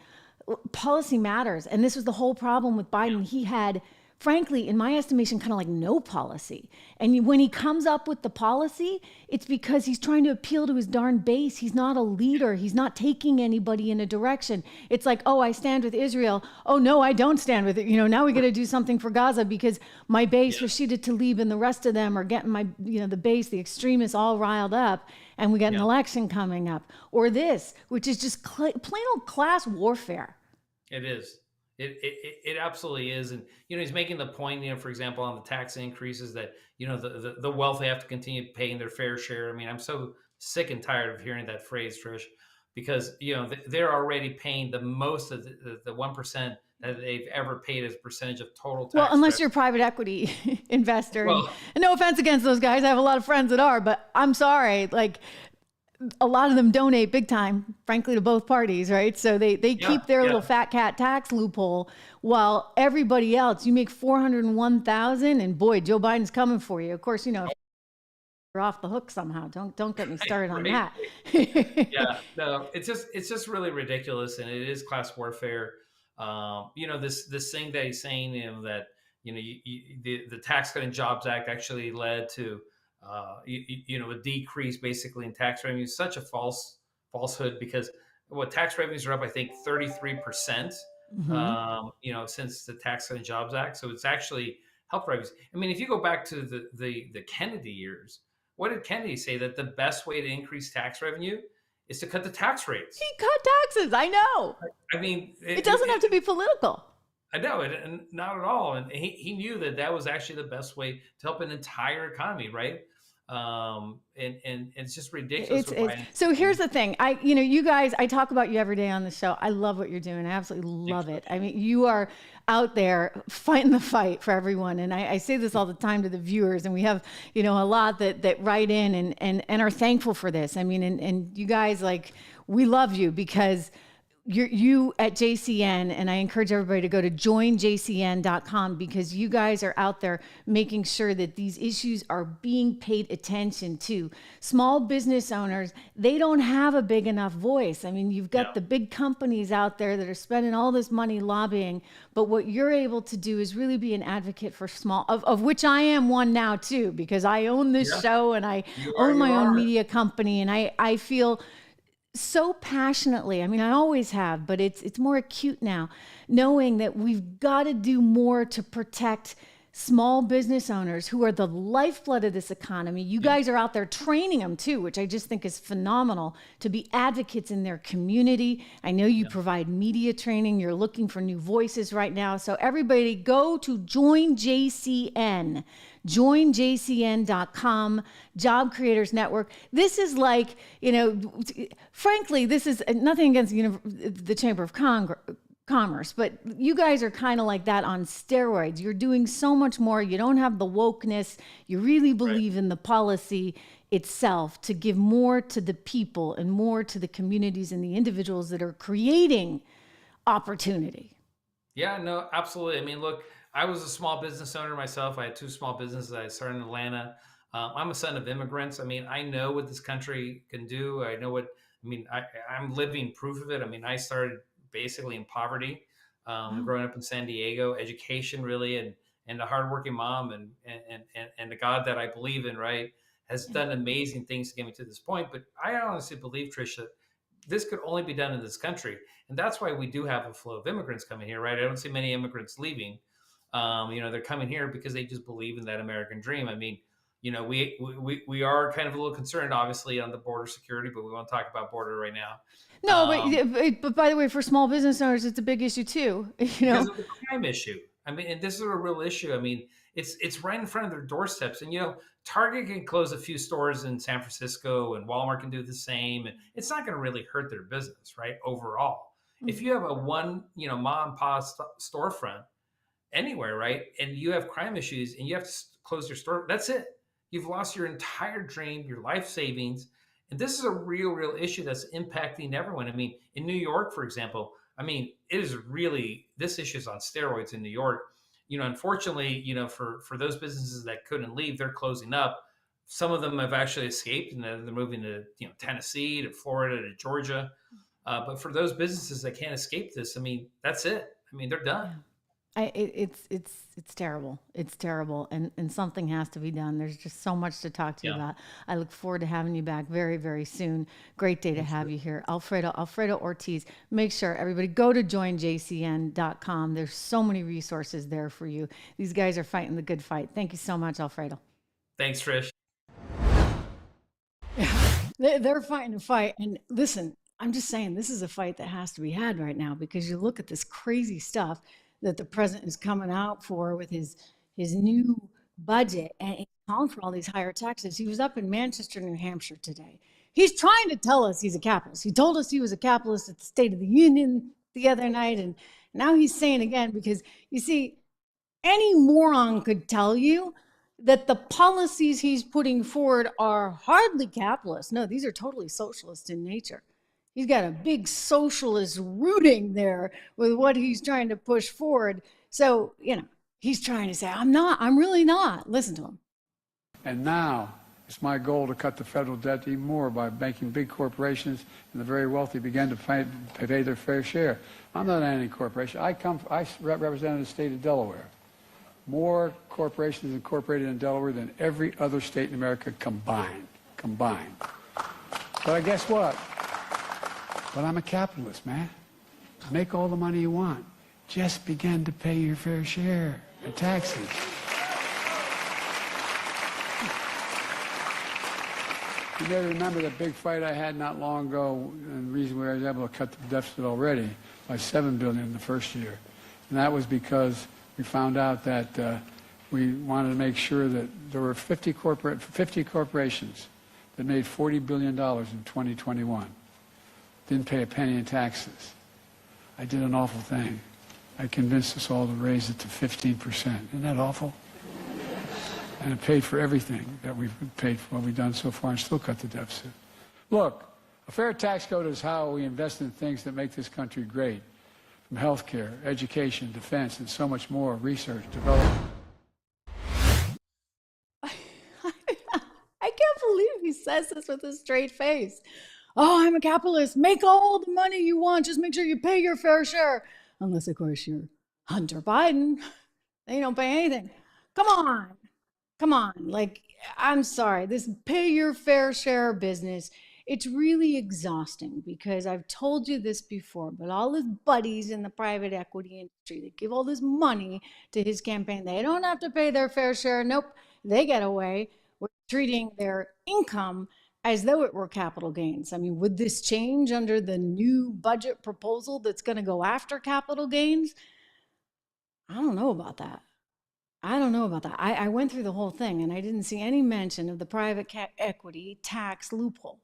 Policy matters, and this was the whole problem with Biden. He had, frankly, in my estimation, kind of no policy. And when he comes up with the policy, it's because he's trying to appeal to his darn base. He's not a leader. He's not taking anybody in a direction. It's oh, I stand with Israel. Oh, no, I don't stand with it. Now we got to do something for Gaza because my base, Rashida Tlaib and the rest of them are getting the base, the extremists all riled up, and we got an election coming up. Or this, which is just plain old class warfare. It is. It absolutely is. And, he's making the point, for example, on the tax increases that, the wealthy have to continue paying their fair share. I mean, I'm so sick and tired of hearing that phrase, Trish, because, they're already paying the most of the 1% that they've ever paid as a percentage of total tax. Well, unless you're a private equity investor. And no offense against those guys. I have a lot of friends that are, but I'm sorry. A lot of them donate big time, frankly, to both parties, right? So they keep their little fat cat tax loophole, while everybody else, you make $401,000, and boy, Joe Biden's coming for you. Of course, you're off the hook somehow. Don't get me started on that. No, it's just really ridiculous, and it is class warfare. This thing that he's saying, that the Tax Cut and Jobs Act actually led to a decrease basically in tax revenue. Such a falsehood, because tax revenues are up, I think 33%. Since the Tax Cut and Jobs Act. So it's actually helped revenues. I mean, if you go back to the Kennedy years, what did Kennedy say? That the best way to increase tax revenue is to cut the tax rates. He cut taxes. I know. I mean, it doesn't have to be political. I know it, and not at all. And he knew that was actually the best way to help an entire economy, right? And it's just ridiculous. So here's the thing. You guys, I talk about you every day on the show. I love what you're doing. I absolutely love it. I mean, you are out there fighting the fight for everyone. And I say this all the time to the viewers, and we have, a lot that write in and are thankful for this. I mean, and you guys, we love you because you at JCN, and I encourage everybody to go to joinjcn.com, because you guys are out there making sure that these issues are being paid attention to. Small business owners, they don't have a big enough voice. I mean, you've got the big companies out there that are spending all this money lobbying, but what you're able to do is really be an advocate for small, of which I am one now too, because I own this show and I own my own media company, and I feel so passionately, I mean, I always have, but it's more acute now, knowing that we've got to do more to protect small business owners who are the lifeblood of this economy. You guys are out there training them too, which I just think is phenomenal, to be advocates in their community. I know you provide media training. You're looking for new voices right now. So everybody go to Join JCN. joinjcn.com, Job Creators Network. This is frankly, this is nothing against the Chamber of Commerce, but you guys are kind of like that on steroids. You're doing so much more. You don't have the wokeness. You really believe in the policy itself, to give more to the people and more to the communities and the individuals that are creating opportunity. Yeah, no, absolutely. I mean, look, I was a small business owner myself. I had 2 small businesses. I started in Atlanta. I'm a son of immigrants. I mean, I know what this country can do. I know I'm living proof of it. I mean, I started basically in poverty, growing up in San Diego, education really, and a hardworking mom and the God that I believe in, right, has done amazing things to get me to this point. But I honestly believe, Trish, that this could only be done in this country. And that's why we do have a flow of immigrants coming here, right? I don't see many immigrants leaving. They're coming here because they just believe in that American dream. I mean, we are kind of a little concerned, obviously, on the border security, but we won't talk about border right now. No, but by the way, for small business owners, it's a big issue too. Because of the crime issue. I mean, and this is a real issue. I mean, it's right in front of their doorsteps. And Target can close a few stores in San Francisco, and Walmart can do the same, and it's not going to really hurt their business, right? Overall, if you have a mom and pop storefront anywhere, right, and you have crime issues and you have to close your store, that's it. You've lost your entire dream, your life savings. And this is a real issue that's impacting everyone. I mean, in New York, for example, this issue is on steroids in New York. Unfortunately, for those businesses that couldn't leave, they're closing up. Some of them have actually escaped, and they're moving to Tennessee, to Florida, to Georgia. But for those businesses that can't escape this, I mean, that's it. I mean, they're done. It's terrible. It's terrible. And something has to be done. There's just so much to talk to you about. I look forward to having you back very, very soon. Great day to have you here. Alfredo Ortiz. Make sure everybody go to joinjcn.com. There's so many resources there for you. These guys are fighting the good fight. Thank you so much, Alfredo. Thanks, Trish. They're fighting a fight. And listen, I'm just saying, this is a fight that has to be had right now, because you look at this crazy stuff that the president is coming out for with his new budget, and he's calling for all these higher taxes. He was up in Manchester, New Hampshire today. He's trying to tell us he's a capitalist. He told us he was a capitalist at the State of the Union the other night, and now he's saying again, because you see, any moron could tell you that the policies he's putting forward are hardly capitalist. No, these are totally socialist in nature. He's got a big socialist rooting there with what he's trying to push forward. So, he's trying to say, I'm really not. Listen to him. And now It's my goal to cut the federal debt even more by making big corporations and the very wealthy begin to pay their fair share. I'm not anti-corporation. I represent the state of Delaware. More corporations incorporated in Delaware than every other state in America combined. But guess what? But I'm a capitalist, man. Make all the money you want. Just begin to pay your fair share of taxes. You may remember that big fight I had not long ago, and the reason we were able to cut the deficit already by $7 billion in the first year. And that was because we found out that we wanted to make sure that there were 50 corporations that made $40 billion in 2021. Didn't pay a penny in taxes. I did an awful thing. I convinced us all to raise it to 15%. Isn't that awful? And it paid for everything that we've paid for what we've done so far and still cut the deficit. Look, a fair tax code is how we invest in things that make this country great. From health care, education, defense, and so much more, research, development. I can't believe he says this with a straight face. Oh, I'm a capitalist. Make all the money you want. Just make sure you pay your fair share. Unless, of course, you're Hunter Biden. They don't pay anything. Come on. Like, I'm sorry. This pay your fair share business, it's really exhausting because I've told you this before, but all his buddies in the private equity industry, they give all this money to his campaign. They don't have to pay their fair share. Nope. They get away with treating their income as though it were capital gains. I mean, would this change under the new budget proposal that's going to go after capital gains? I don't know about that. I went through the whole thing and I didn't see any mention of the private equity tax loophole.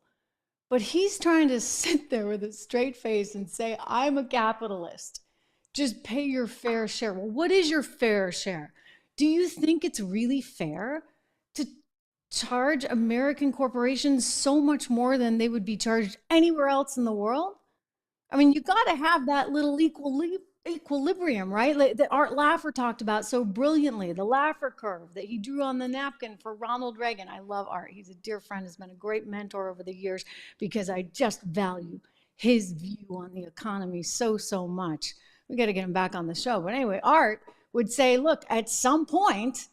But he's trying to sit there with a straight face and say, I'm a capitalist. Just pay your fair share. Well, what is your fair share? Do you think it's really fair to charge American corporations so much more than they would be charged anywhere else in the world? I mean, you got to have that little equilibrium, right? Like that Art Laffer talked about so brilliantly, the Laffer curve that he drew on the napkin for Ronald Reagan. I love Art. He's a dear friend, has been a great mentor over the years because I just value his view on the economy so much. We got to get him back on the show. But anyway, Art would say, look, at some point,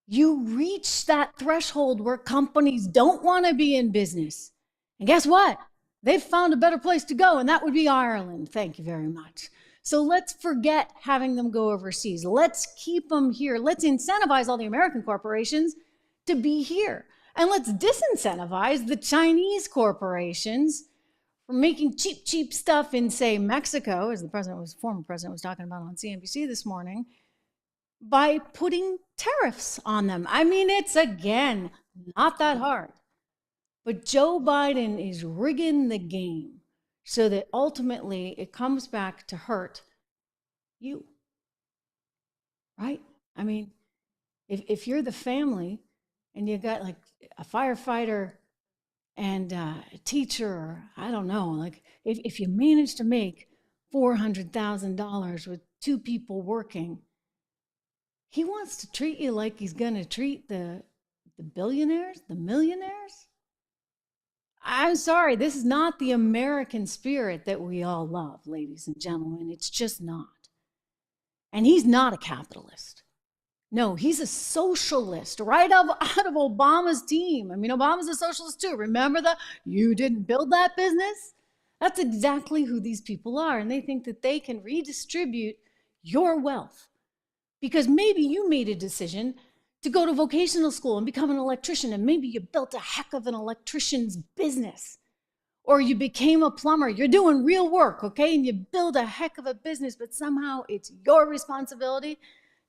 you reach that threshold where companies don't want to be in business. And guess what? They've found a better place to go, and that would be Ireland. Thank you very much. So let's forget having them go overseas. Let's keep them here. Let's incentivize all the American corporations to be here. And let's disincentivize the Chinese corporations from making cheap stuff in, say, Mexico, as the former president was talking about on CNBC this morning, by putting tariffs on them. I mean, it's, again, not that hard. But Joe Biden is rigging the game so that ultimately it comes back to hurt you, right? I mean, if you're the family and you got like a firefighter and a teacher, or I don't know, like if you manage to make $400,000 with two people working, he wants to treat you like he's going to treat the billionaires, the millionaires. I'm sorry, this is not the American spirit that we all love, ladies and gentlemen. It's just not. And he's not a capitalist. No, he's a socialist, right out of Obama's team. I mean, Obama's a socialist too. Remember you didn't build that business? That's exactly who these people are. And they think that they can redistribute your wealth because maybe you made a decision to go to vocational school and become an electrician, and maybe you built a heck of an electrician's business, or you became a plumber. You're doing real work, okay? And you build a heck of a business, but somehow it's your responsibility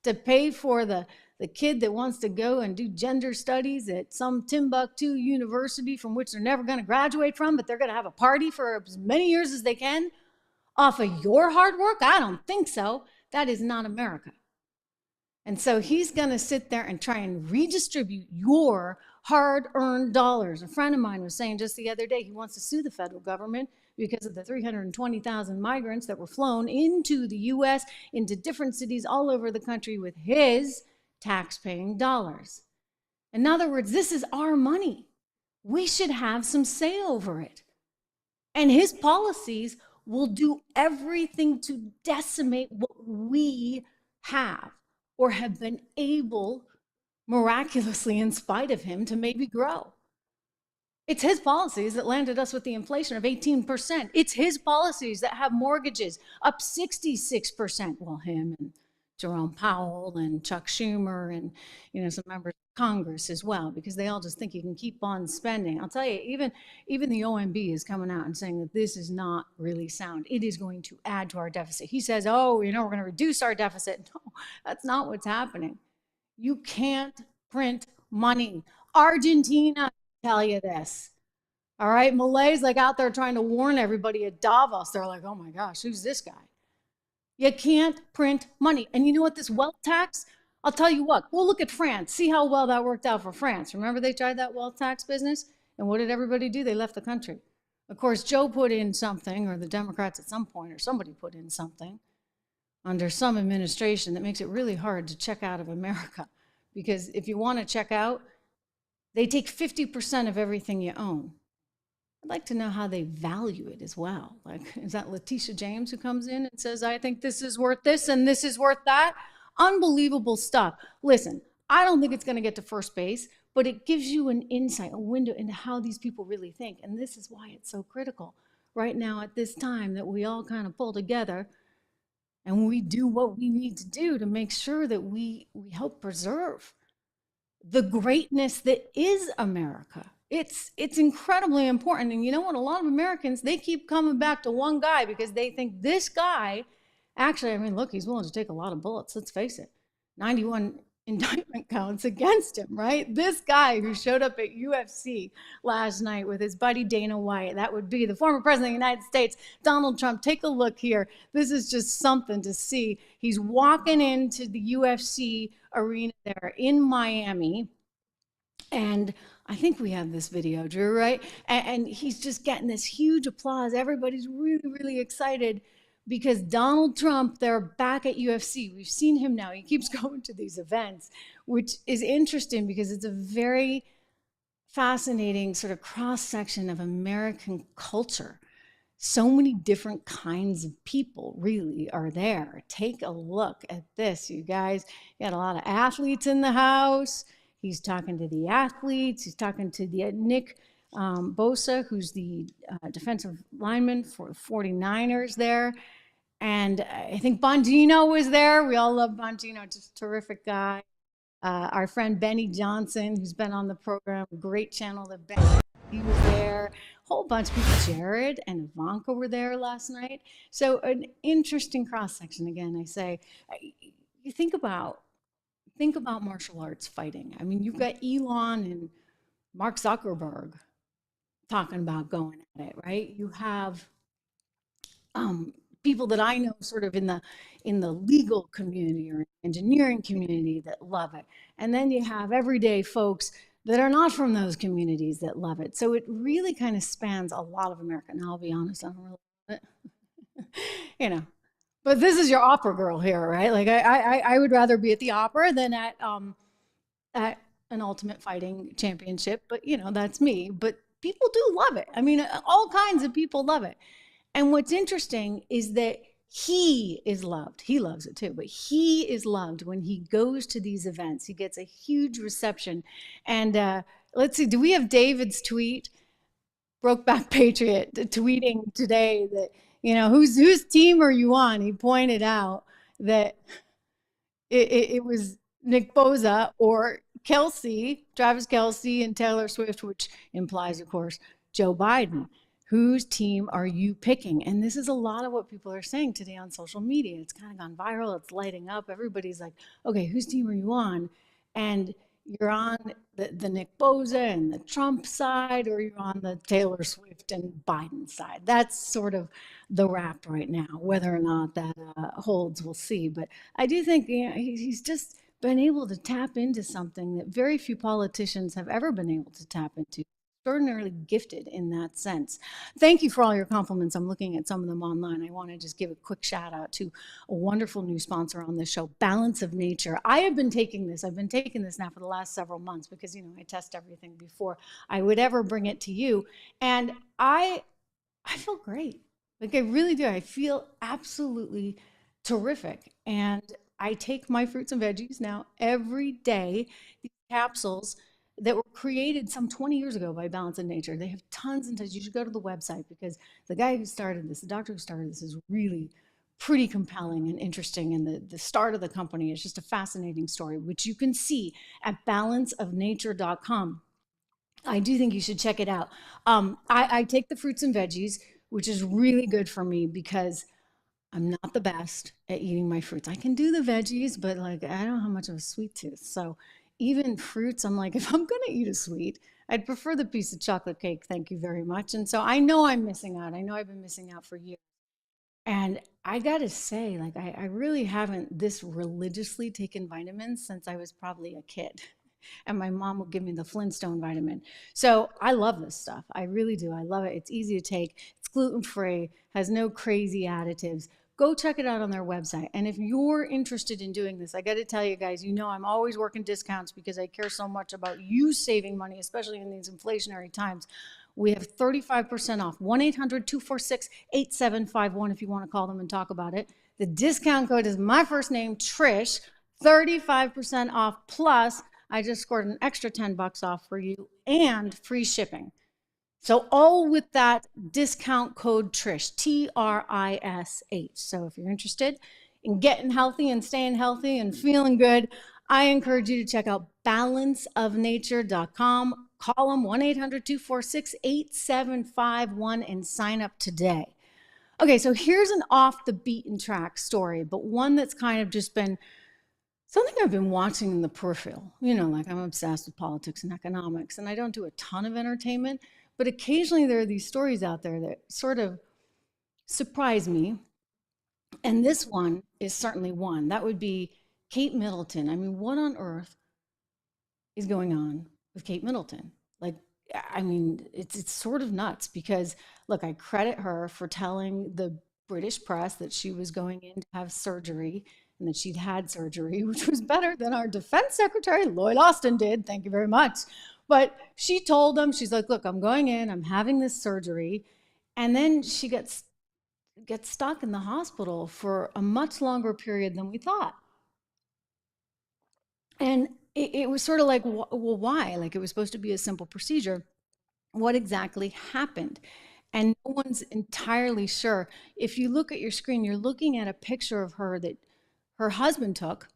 to pay for the kid that wants to go and do gender studies at some Timbuktu university from which they're never going to graduate from, but they're going to have a party for as many years as they can off of your hard work? I don't think so. That is not America. And so he's going to sit there and try and redistribute your hard-earned dollars. A friend of mine was saying just the other day he wants to sue the federal government because of the 320,000 migrants that were flown into the U.S., into different cities all over the country with his tax-paying dollars. In other words, this is our money. We should have some say over it. And his policies will do everything to decimate what we have or have been able, miraculously in spite of him, to maybe grow. It's his policies that landed us with the inflation of 18%. It's his policies that have mortgages up 66%. Well, him and Jerome Powell and Chuck Schumer and, some members of Congress as well, because they all just think you can keep on spending. I'll tell you, even the OMB is coming out and saying that this is not really sound. It is going to add to our deficit. He says, we're going to reduce our deficit. No, that's not what's happening. You can't print money. Argentina tell you this. All right, Malay's out there trying to warn everybody at Davos. They're like, oh my gosh, who's this guy? You can't print money. And you know what, this wealth tax, I'll tell you what, go look at France. See how well that worked out for France. Remember they tried that wealth tax business? And what did everybody do? They left the country. Of course, Joe put in something, or the Democrats at some point, or somebody put in something under some administration that makes it really hard to check out of America. Because if you want to check out, they take 50% of everything you own. I'd like to know how they value it as well. Is that Leticia James who comes in and says, I think this is worth this and this is worth that? Unbelievable stuff. Listen, I don't think it's going to get to first base, but it gives you an insight, a window into how these people really think. And this is why it's so critical right now at this time that we all kind of pull together and we do what we need to do to make sure that we help preserve the greatness that is America. It's incredibly important. And you know what? A lot of Americans, they keep coming back to one guy because they think this guy, actually, look, he's willing to take a lot of bullets. Let's face it. 91 indictment counts against him, right? This guy who showed up at UFC last night with his buddy Dana White, that would be the former president of the United States, Donald Trump. Take a look here. This is just something to see. He's walking into the UFC arena there in Miami. And I think we have this video, Drew, right? And he's just getting this huge applause. Everybody's really, really excited because Donald Trump, they're back at UFC. We've seen him now. He keeps going to these events, which is interesting because it's a very fascinating sort of cross-section of American culture. So many different kinds of people really are there. Take a look at this, you guys. You got a lot of athletes in the house. He's talking to the athletes. He's talking to the Nick Bosa, who's the defensive lineman for 49ers there. And I think Bongino was there. We all love Bongino, just a terrific guy. Our friend Benny Johnson, who's been on the program, great channel that Ben, he was there. A whole bunch of people. Jared and Ivanka were there last night. So an interesting cross-section. Again, I say, you think about martial arts fighting. You've got Elon and Mark Zuckerberg talking about going at it, right? You have people that I know sort of in the legal community or engineering community that love it. And then you have everyday folks that are not from those communities that love it. So it really kind of spans a lot of America. Now, I'll be honest, I don't really love it. But this is your opera girl here, right? I would rather be at the opera than at an Ultimate Fighting Championship. But that's me. But people do love it. All kinds of people love it. And what's interesting is that he is loved. He loves it too, but he is loved when he goes to these events. He gets a huge reception. And let's see, do we have David's tweet? Brokeback Patriot tweeting today that, whose team are you on? He pointed out that it was Nick Bosa or Travis Kelce and Taylor Swift, which implies, of course, Joe Biden. Whose team are you picking? And this is a lot of what people are saying today on social media. It's kind of gone viral. It's lighting up. Everybody's like, okay, whose team are you on? And you're on the Nick Bosa and the Trump side, or you're on the Taylor Swift and Biden side. That's sort of the rap right now. Whether or not that holds, we'll see. But I do think he's just been able to tap into something that very few politicians have ever been able to tap into. extraordinarily gifted in that sense. Thank you for all your compliments. I'm looking at some of them online. I want to just give a quick shout out to a wonderful new sponsor on this show, Balance of Nature. I have been taking this. I've been taking this now for the last several months because, you know, I test everything before I would ever bring it to you. And I feel great. Like, I really do. I feel absolutely terrific. And I take my fruits and veggies now every day. These capsules that were created some 20 years ago by Balance of Nature. They have tons and tons. You should go to the website because the guy who started this, the doctor who started this, is really pretty compelling and interesting. And the start of the company is just a fascinating story, which you can see at balanceofnature.com. I do think you should check it out. I take the fruits and veggies, which is really good for me because I'm not the best at eating my fruits. I can do the veggies, but like, I don't have much of a sweet tooth. So even fruits, I'm like, if I'm going to eat a sweet, I'd prefer the piece of chocolate cake. Thank you very much. And so I know I'm missing out. I know I've been missing out for years. And I got to say, like, I really haven't this religiously taken vitamins since I was probably a kid. And my mom would give me the Flintstone vitamin. So I love this stuff. I really do. I love it. It's easy to take. It's gluten-free, has no crazy additives. Go check it out on their website. And if you're interested in doing this, I got to tell you guys, you know I'm always working discounts because I care so much about you saving money, especially in these inflationary times. We have 35% off. 1-800-246-8751 if you want to call them and talk about it. The discount code is my first name, Trish, 35% off plus I just scored an extra $10 off for you and free shipping. So all with that discount code Trish, Trish. So if you're interested in getting healthy and staying healthy and feeling good, I encourage you to check out balanceofnature.com. Call them 1-800-246-8751 and sign up today. Okay, so here's an off the beaten track story, but one that's kind of just been something I've been watching in the peripheral. You know, like I'm obsessed with politics and economics, and I don't do a ton of entertainment, but occasionally there are these stories out there that sort of surprise me. And this one is certainly one. That would be Kate Middleton. I mean, what on earth is going on with Kate Middleton? Like, I mean, it's sort of nuts because, look, I credit her for telling the British press that she was going in to have surgery and that she'd had surgery, which was better than our defense secretary, Lloyd Austin, did. Thank you very much. But she told them, she's like, look, I'm going in, I'm having this surgery. And then she gets stuck in the hospital for a much longer period than we thought. And it was sort of like, well, why? Like, it was supposed to be a simple procedure. What exactly happened? And no one's entirely sure. If you look at your screen, you're looking at a picture of her that her husband took,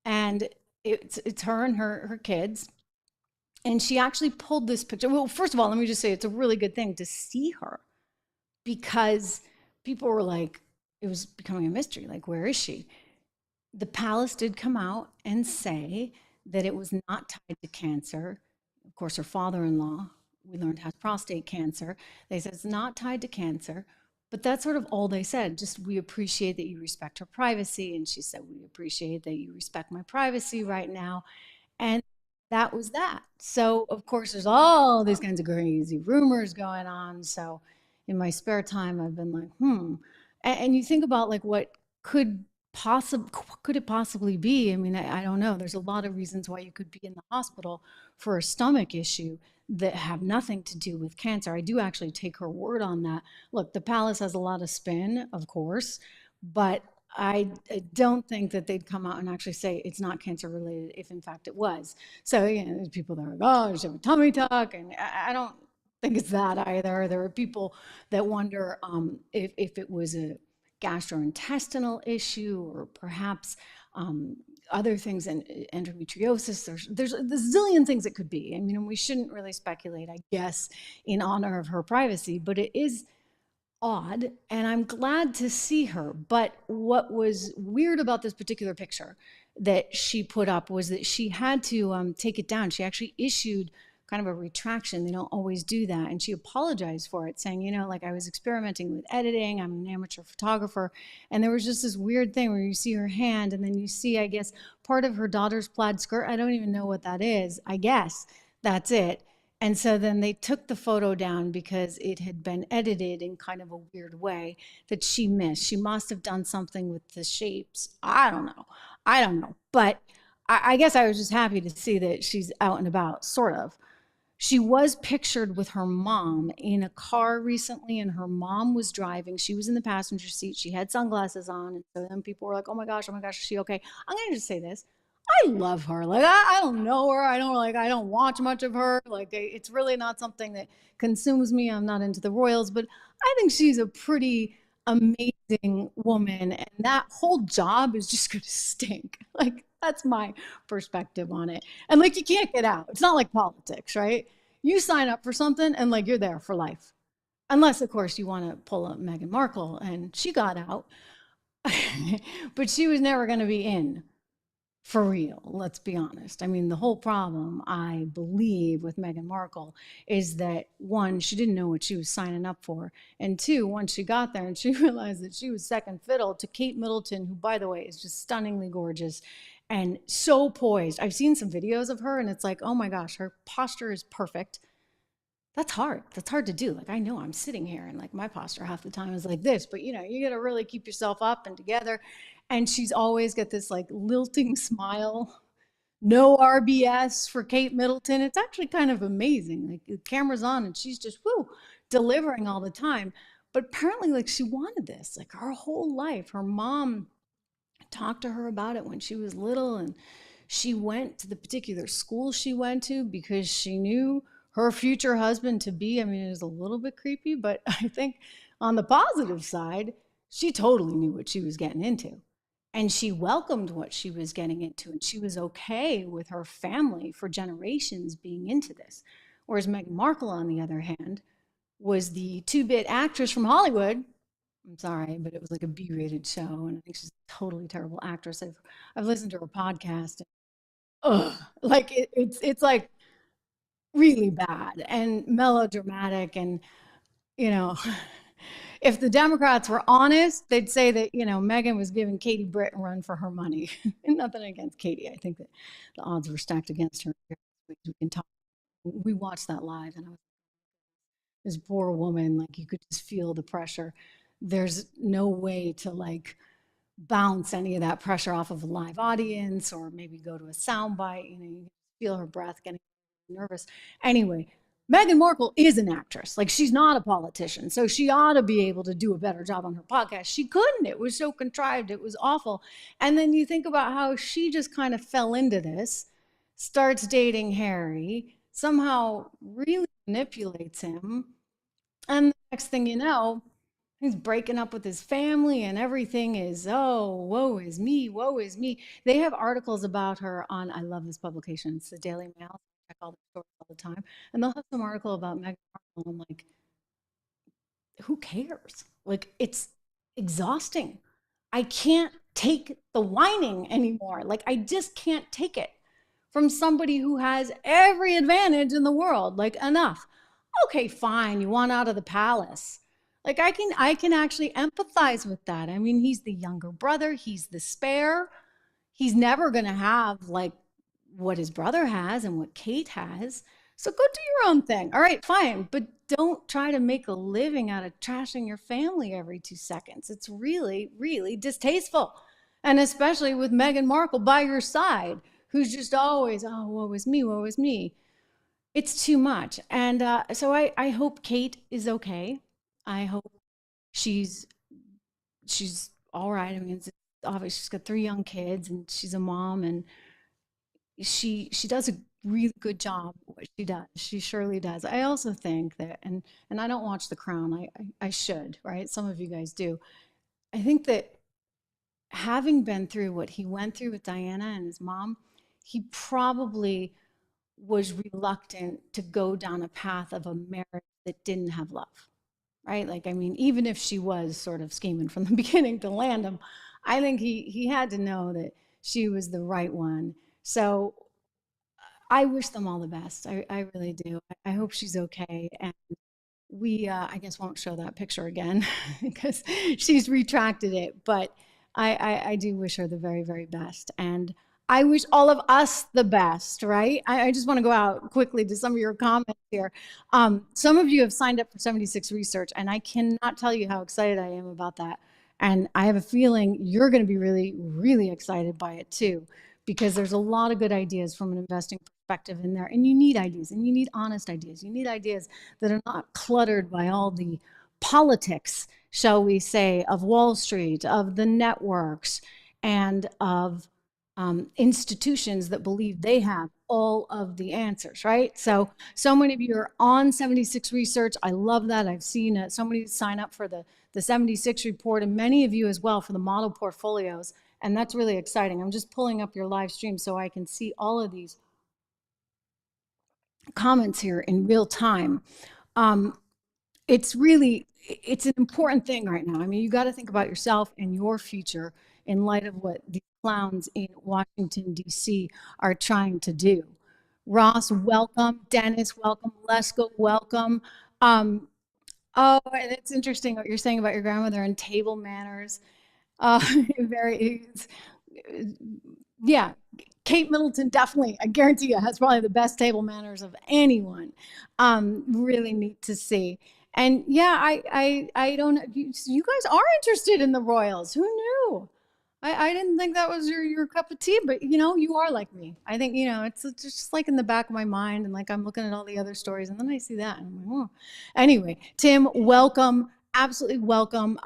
and it's her and her kids. And she actually pulled this picture. Well, first of all, let me just say it's a really good thing to see her because people were like, it was becoming a mystery. Like, where is she? The palace did come out and say that it was not tied to cancer. Of course, her father-in-law, we learned, has prostate cancer. They said it's not tied to cancer. But that's sort of all they said. Just, we appreciate that you respect her privacy. And she said, we appreciate that you respect my privacy right now. And that was that. So, of course, there's all these kinds of crazy rumors going on. So in my spare time, I've been like, And you think about like what could it possibly be? I mean, I don't know. There's a lot of reasons why you could be in the hospital for a stomach issue that have nothing to do with cancer. I do actually take her word on that. Look, the palace has a lot of spin, of course, but I don't think that they'd come out and actually say it's not cancer related if in fact it was. So, you know, there's people that are like, oh, she have a tummy tuck, and I don't think it's that either. There are people that wonder if it was a gastrointestinal issue or perhaps other things, and endometriosis. There's a zillion things it could be. I mean, we shouldn't really speculate, I guess, in honor of her privacy, but it is odd, and I'm glad to see her. But what was weird about this particular picture that she put up was that she had to take it down. She actually issued kind of a retraction. They don't always do that. And she apologized for it, saying, you know, like, I was experimenting with editing. I'm an amateur photographer. And there was just this weird thing where you see her hand and then you see, I guess, part of her daughter's plaid skirt. I don't even know what that is. I guess that's it. And so then they took the photo down because it had been edited in kind of a weird way that she missed. She must have done something with the shapes. I don't know. But I guess I was just happy to see that she's out and about, sort of. She was pictured with her mom in a car recently, and her mom was driving. She was in the passenger seat. She had sunglasses on. And so then people were like, oh my gosh, is she okay? I'm going to just say this. I love her. Like, I don't know her. I don't watch much of her. Like, it's really not something that consumes me. I'm not into the royals, but I think she's a pretty amazing woman. And that whole job is just going to stink. Like, that's my perspective on it. And like, you can't get out. It's not like politics, right? You sign up for something and like, you're there for life. Unless, of course, you want to pull up Meghan Markle, and she got out, but she was never going to be in. For real, let's be honest. I mean, the whole problem, I believe, with Meghan Markle is that, one, she didn't know what she was signing up for. And two, once she got there and she realized that she was second fiddle to Kate Middleton, who, by the way, is just stunningly gorgeous and so poised. I've seen some videos of her and it's like, oh my gosh, her posture is perfect. That's hard. That's hard to do. Like, I know I'm sitting here and like my posture half the time is like this, but you know, you got to really keep yourself up and together. And she's always got this like lilting smile, no RBS for Kate Middleton. It's actually kind of amazing. Like, the camera's on and she's just, delivering all the time. But apparently, like, she wanted this, like, her whole life. Her mom talked to her about it when she was little, and she went to the particular school she went to because she knew her future husband to be, I mean, it was a little bit creepy, but I think on the positive side, she totally knew what she was getting into. And she welcomed what she was getting into, and she was okay with her family for generations being into this. Whereas Meghan Markle, on the other hand, was the two-bit actress from Hollywood. I'm sorry, but it was like a B-rated show, and I think she's a totally terrible actress. I've listened to her podcast. And, like it's like really bad and melodramatic, and you know. If the Democrats were honest, they'd say that, you know, Meghan was giving Katie Britt a run for her money. Nothing against Katie. I think that the odds were stacked against her. We can talk. We watched that live, and I was, this poor woman, like, you could just feel the pressure. There's no way to like bounce any of that pressure off of a live audience or maybe go to a soundbite. You know, you can feel her breath getting nervous. Anyway, Meghan Markle is an actress. Like, she's not a politician. So she ought to be able to do a better job on her podcast. She couldn't. It was so contrived. It was awful. And then you think about how she just kind of fell into this, starts dating Harry, somehow really manipulates him. And the next thing you know, he's breaking up with his family and everything is, oh, woe is me, woe is me. They have articles about her on, I love this publication, it's the Daily Mail. Check all the stories all the time, and they'll have some article about Meghan Markle. I'm like, who cares? Like, it's exhausting. I can't take the whining anymore. Like, I just can't take it from somebody who has every advantage in the world. Like, enough. Okay, fine. You want out of the palace. Like, I can actually empathize with that. I mean, he's the younger brother. He's the spare. He's never going to have like what his brother has and what Kate has. So go do your own thing. All right, fine. But don't try to make a living out of trashing your family every 2 seconds. It's really, really distasteful. And especially with Meghan Markle by your side, who's just always, oh, woe is me, woe is me. It's too much. And so I hope Kate is okay. I hope she's all right. I mean, it's obvious she's got 3 young kids and she's a mom, and she does a really good job what she does. She surely does. I also think that, and I don't watch The Crown. I should, right? Some of you guys do. I think that having been through what he went through with Diana and his mom, he probably was reluctant to go down a path of a marriage that didn't have love, right? Like, I mean, even if she was sort of scheming from the beginning to land him, I think he had to know that she was the right one. So I wish them all the best. I really do. I hope she's okay. And we, I guess, won't show that picture again because she's retracted it. But I do wish her the very, very best. And I wish all of us the best, right? I just want to go out quickly to some of your comments here. Some of you have signed up for 76 Research, and I cannot tell you how excited I am about that. And I have a feeling you're going to be really, really excited by it too, because there's a lot of good ideas from an investing perspective in there. And you need ideas, and you need honest ideas. You need ideas that are not cluttered by all the politics, shall we say, of Wall Street, of the networks, and of institutions that believe they have all of the answers, right? So many of you are on 76 Research. I love that. I've seen so many sign up for the 76 report, and many of you as well for the model portfolios. And that's really exciting. I'm just pulling up your live stream so I can see all of these comments here in real time. It's an important thing right now. I mean, you got to think about yourself and your future in light of what the clowns in Washington, D.C. are trying to do. Ross, welcome. Dennis, welcome. Lesko, welcome. Oh, and it's interesting what you're saying about your grandmother and table manners. Yeah, Kate Middleton definitely, I guarantee you, has probably the best table manners of anyone. Really neat to see. And yeah, I don't, you guys are interested in the Royals. Who knew? I didn't think that was your cup of tea, but you are like me. I think, it's just like in the back of my mind, and like I'm looking at all the other stories, and then I see that and I'm like, oh. Anyway, Tim, welcome. Absolutely welcome.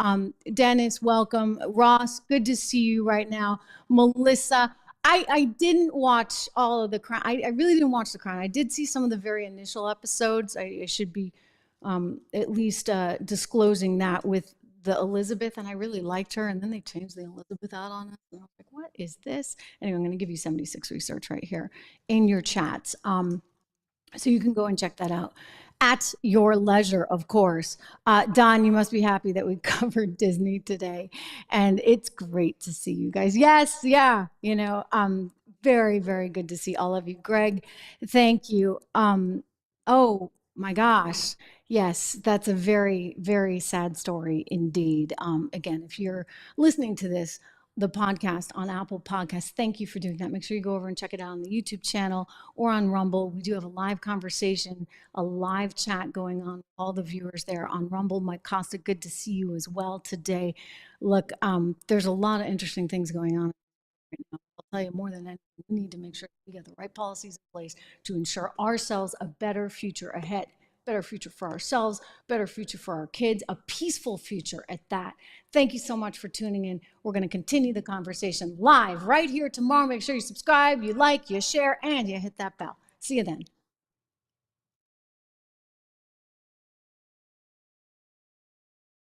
Dennis, welcome. Ross, good to see you right now. Melissa, I didn't watch all of The Crown. I really didn't watch The Crown. I did see some of the very initial episodes. I should be at least disclosing that with the Elizabeth, and I really liked her, and then they changed the Elizabeth out on us, and I was like, what is this? Anyway, I'm going to give you 76 Research right here in your chats, so you can go and check that out at your leisure, of course. Don, you must be happy that we covered Disney today, and it's great to see you guys. Yes, yeah, very, very good to see all of you. Greg, thank you. Oh my gosh. Yes, that's a very, very sad story indeed. Again, if you're listening to the podcast on Apple Podcasts, thank you for doing that. Make sure you go over and check it out on the YouTube channel or on Rumble. We do have a live conversation, a live chat going on with all the viewers there on Rumble. Mike Costa, good to see you as well today. Look, there's a lot of interesting things going on right now. I'll tell you, more than anything, we need to make sure we get the right policies in place to ensure ourselves a better future ahead. Better future for ourselves, better future for our kids, a peaceful future at that. Thank you so much for tuning in. We're going to continue the conversation live right here tomorrow. Make sure you subscribe, you like, you share, and you hit that bell. See you then.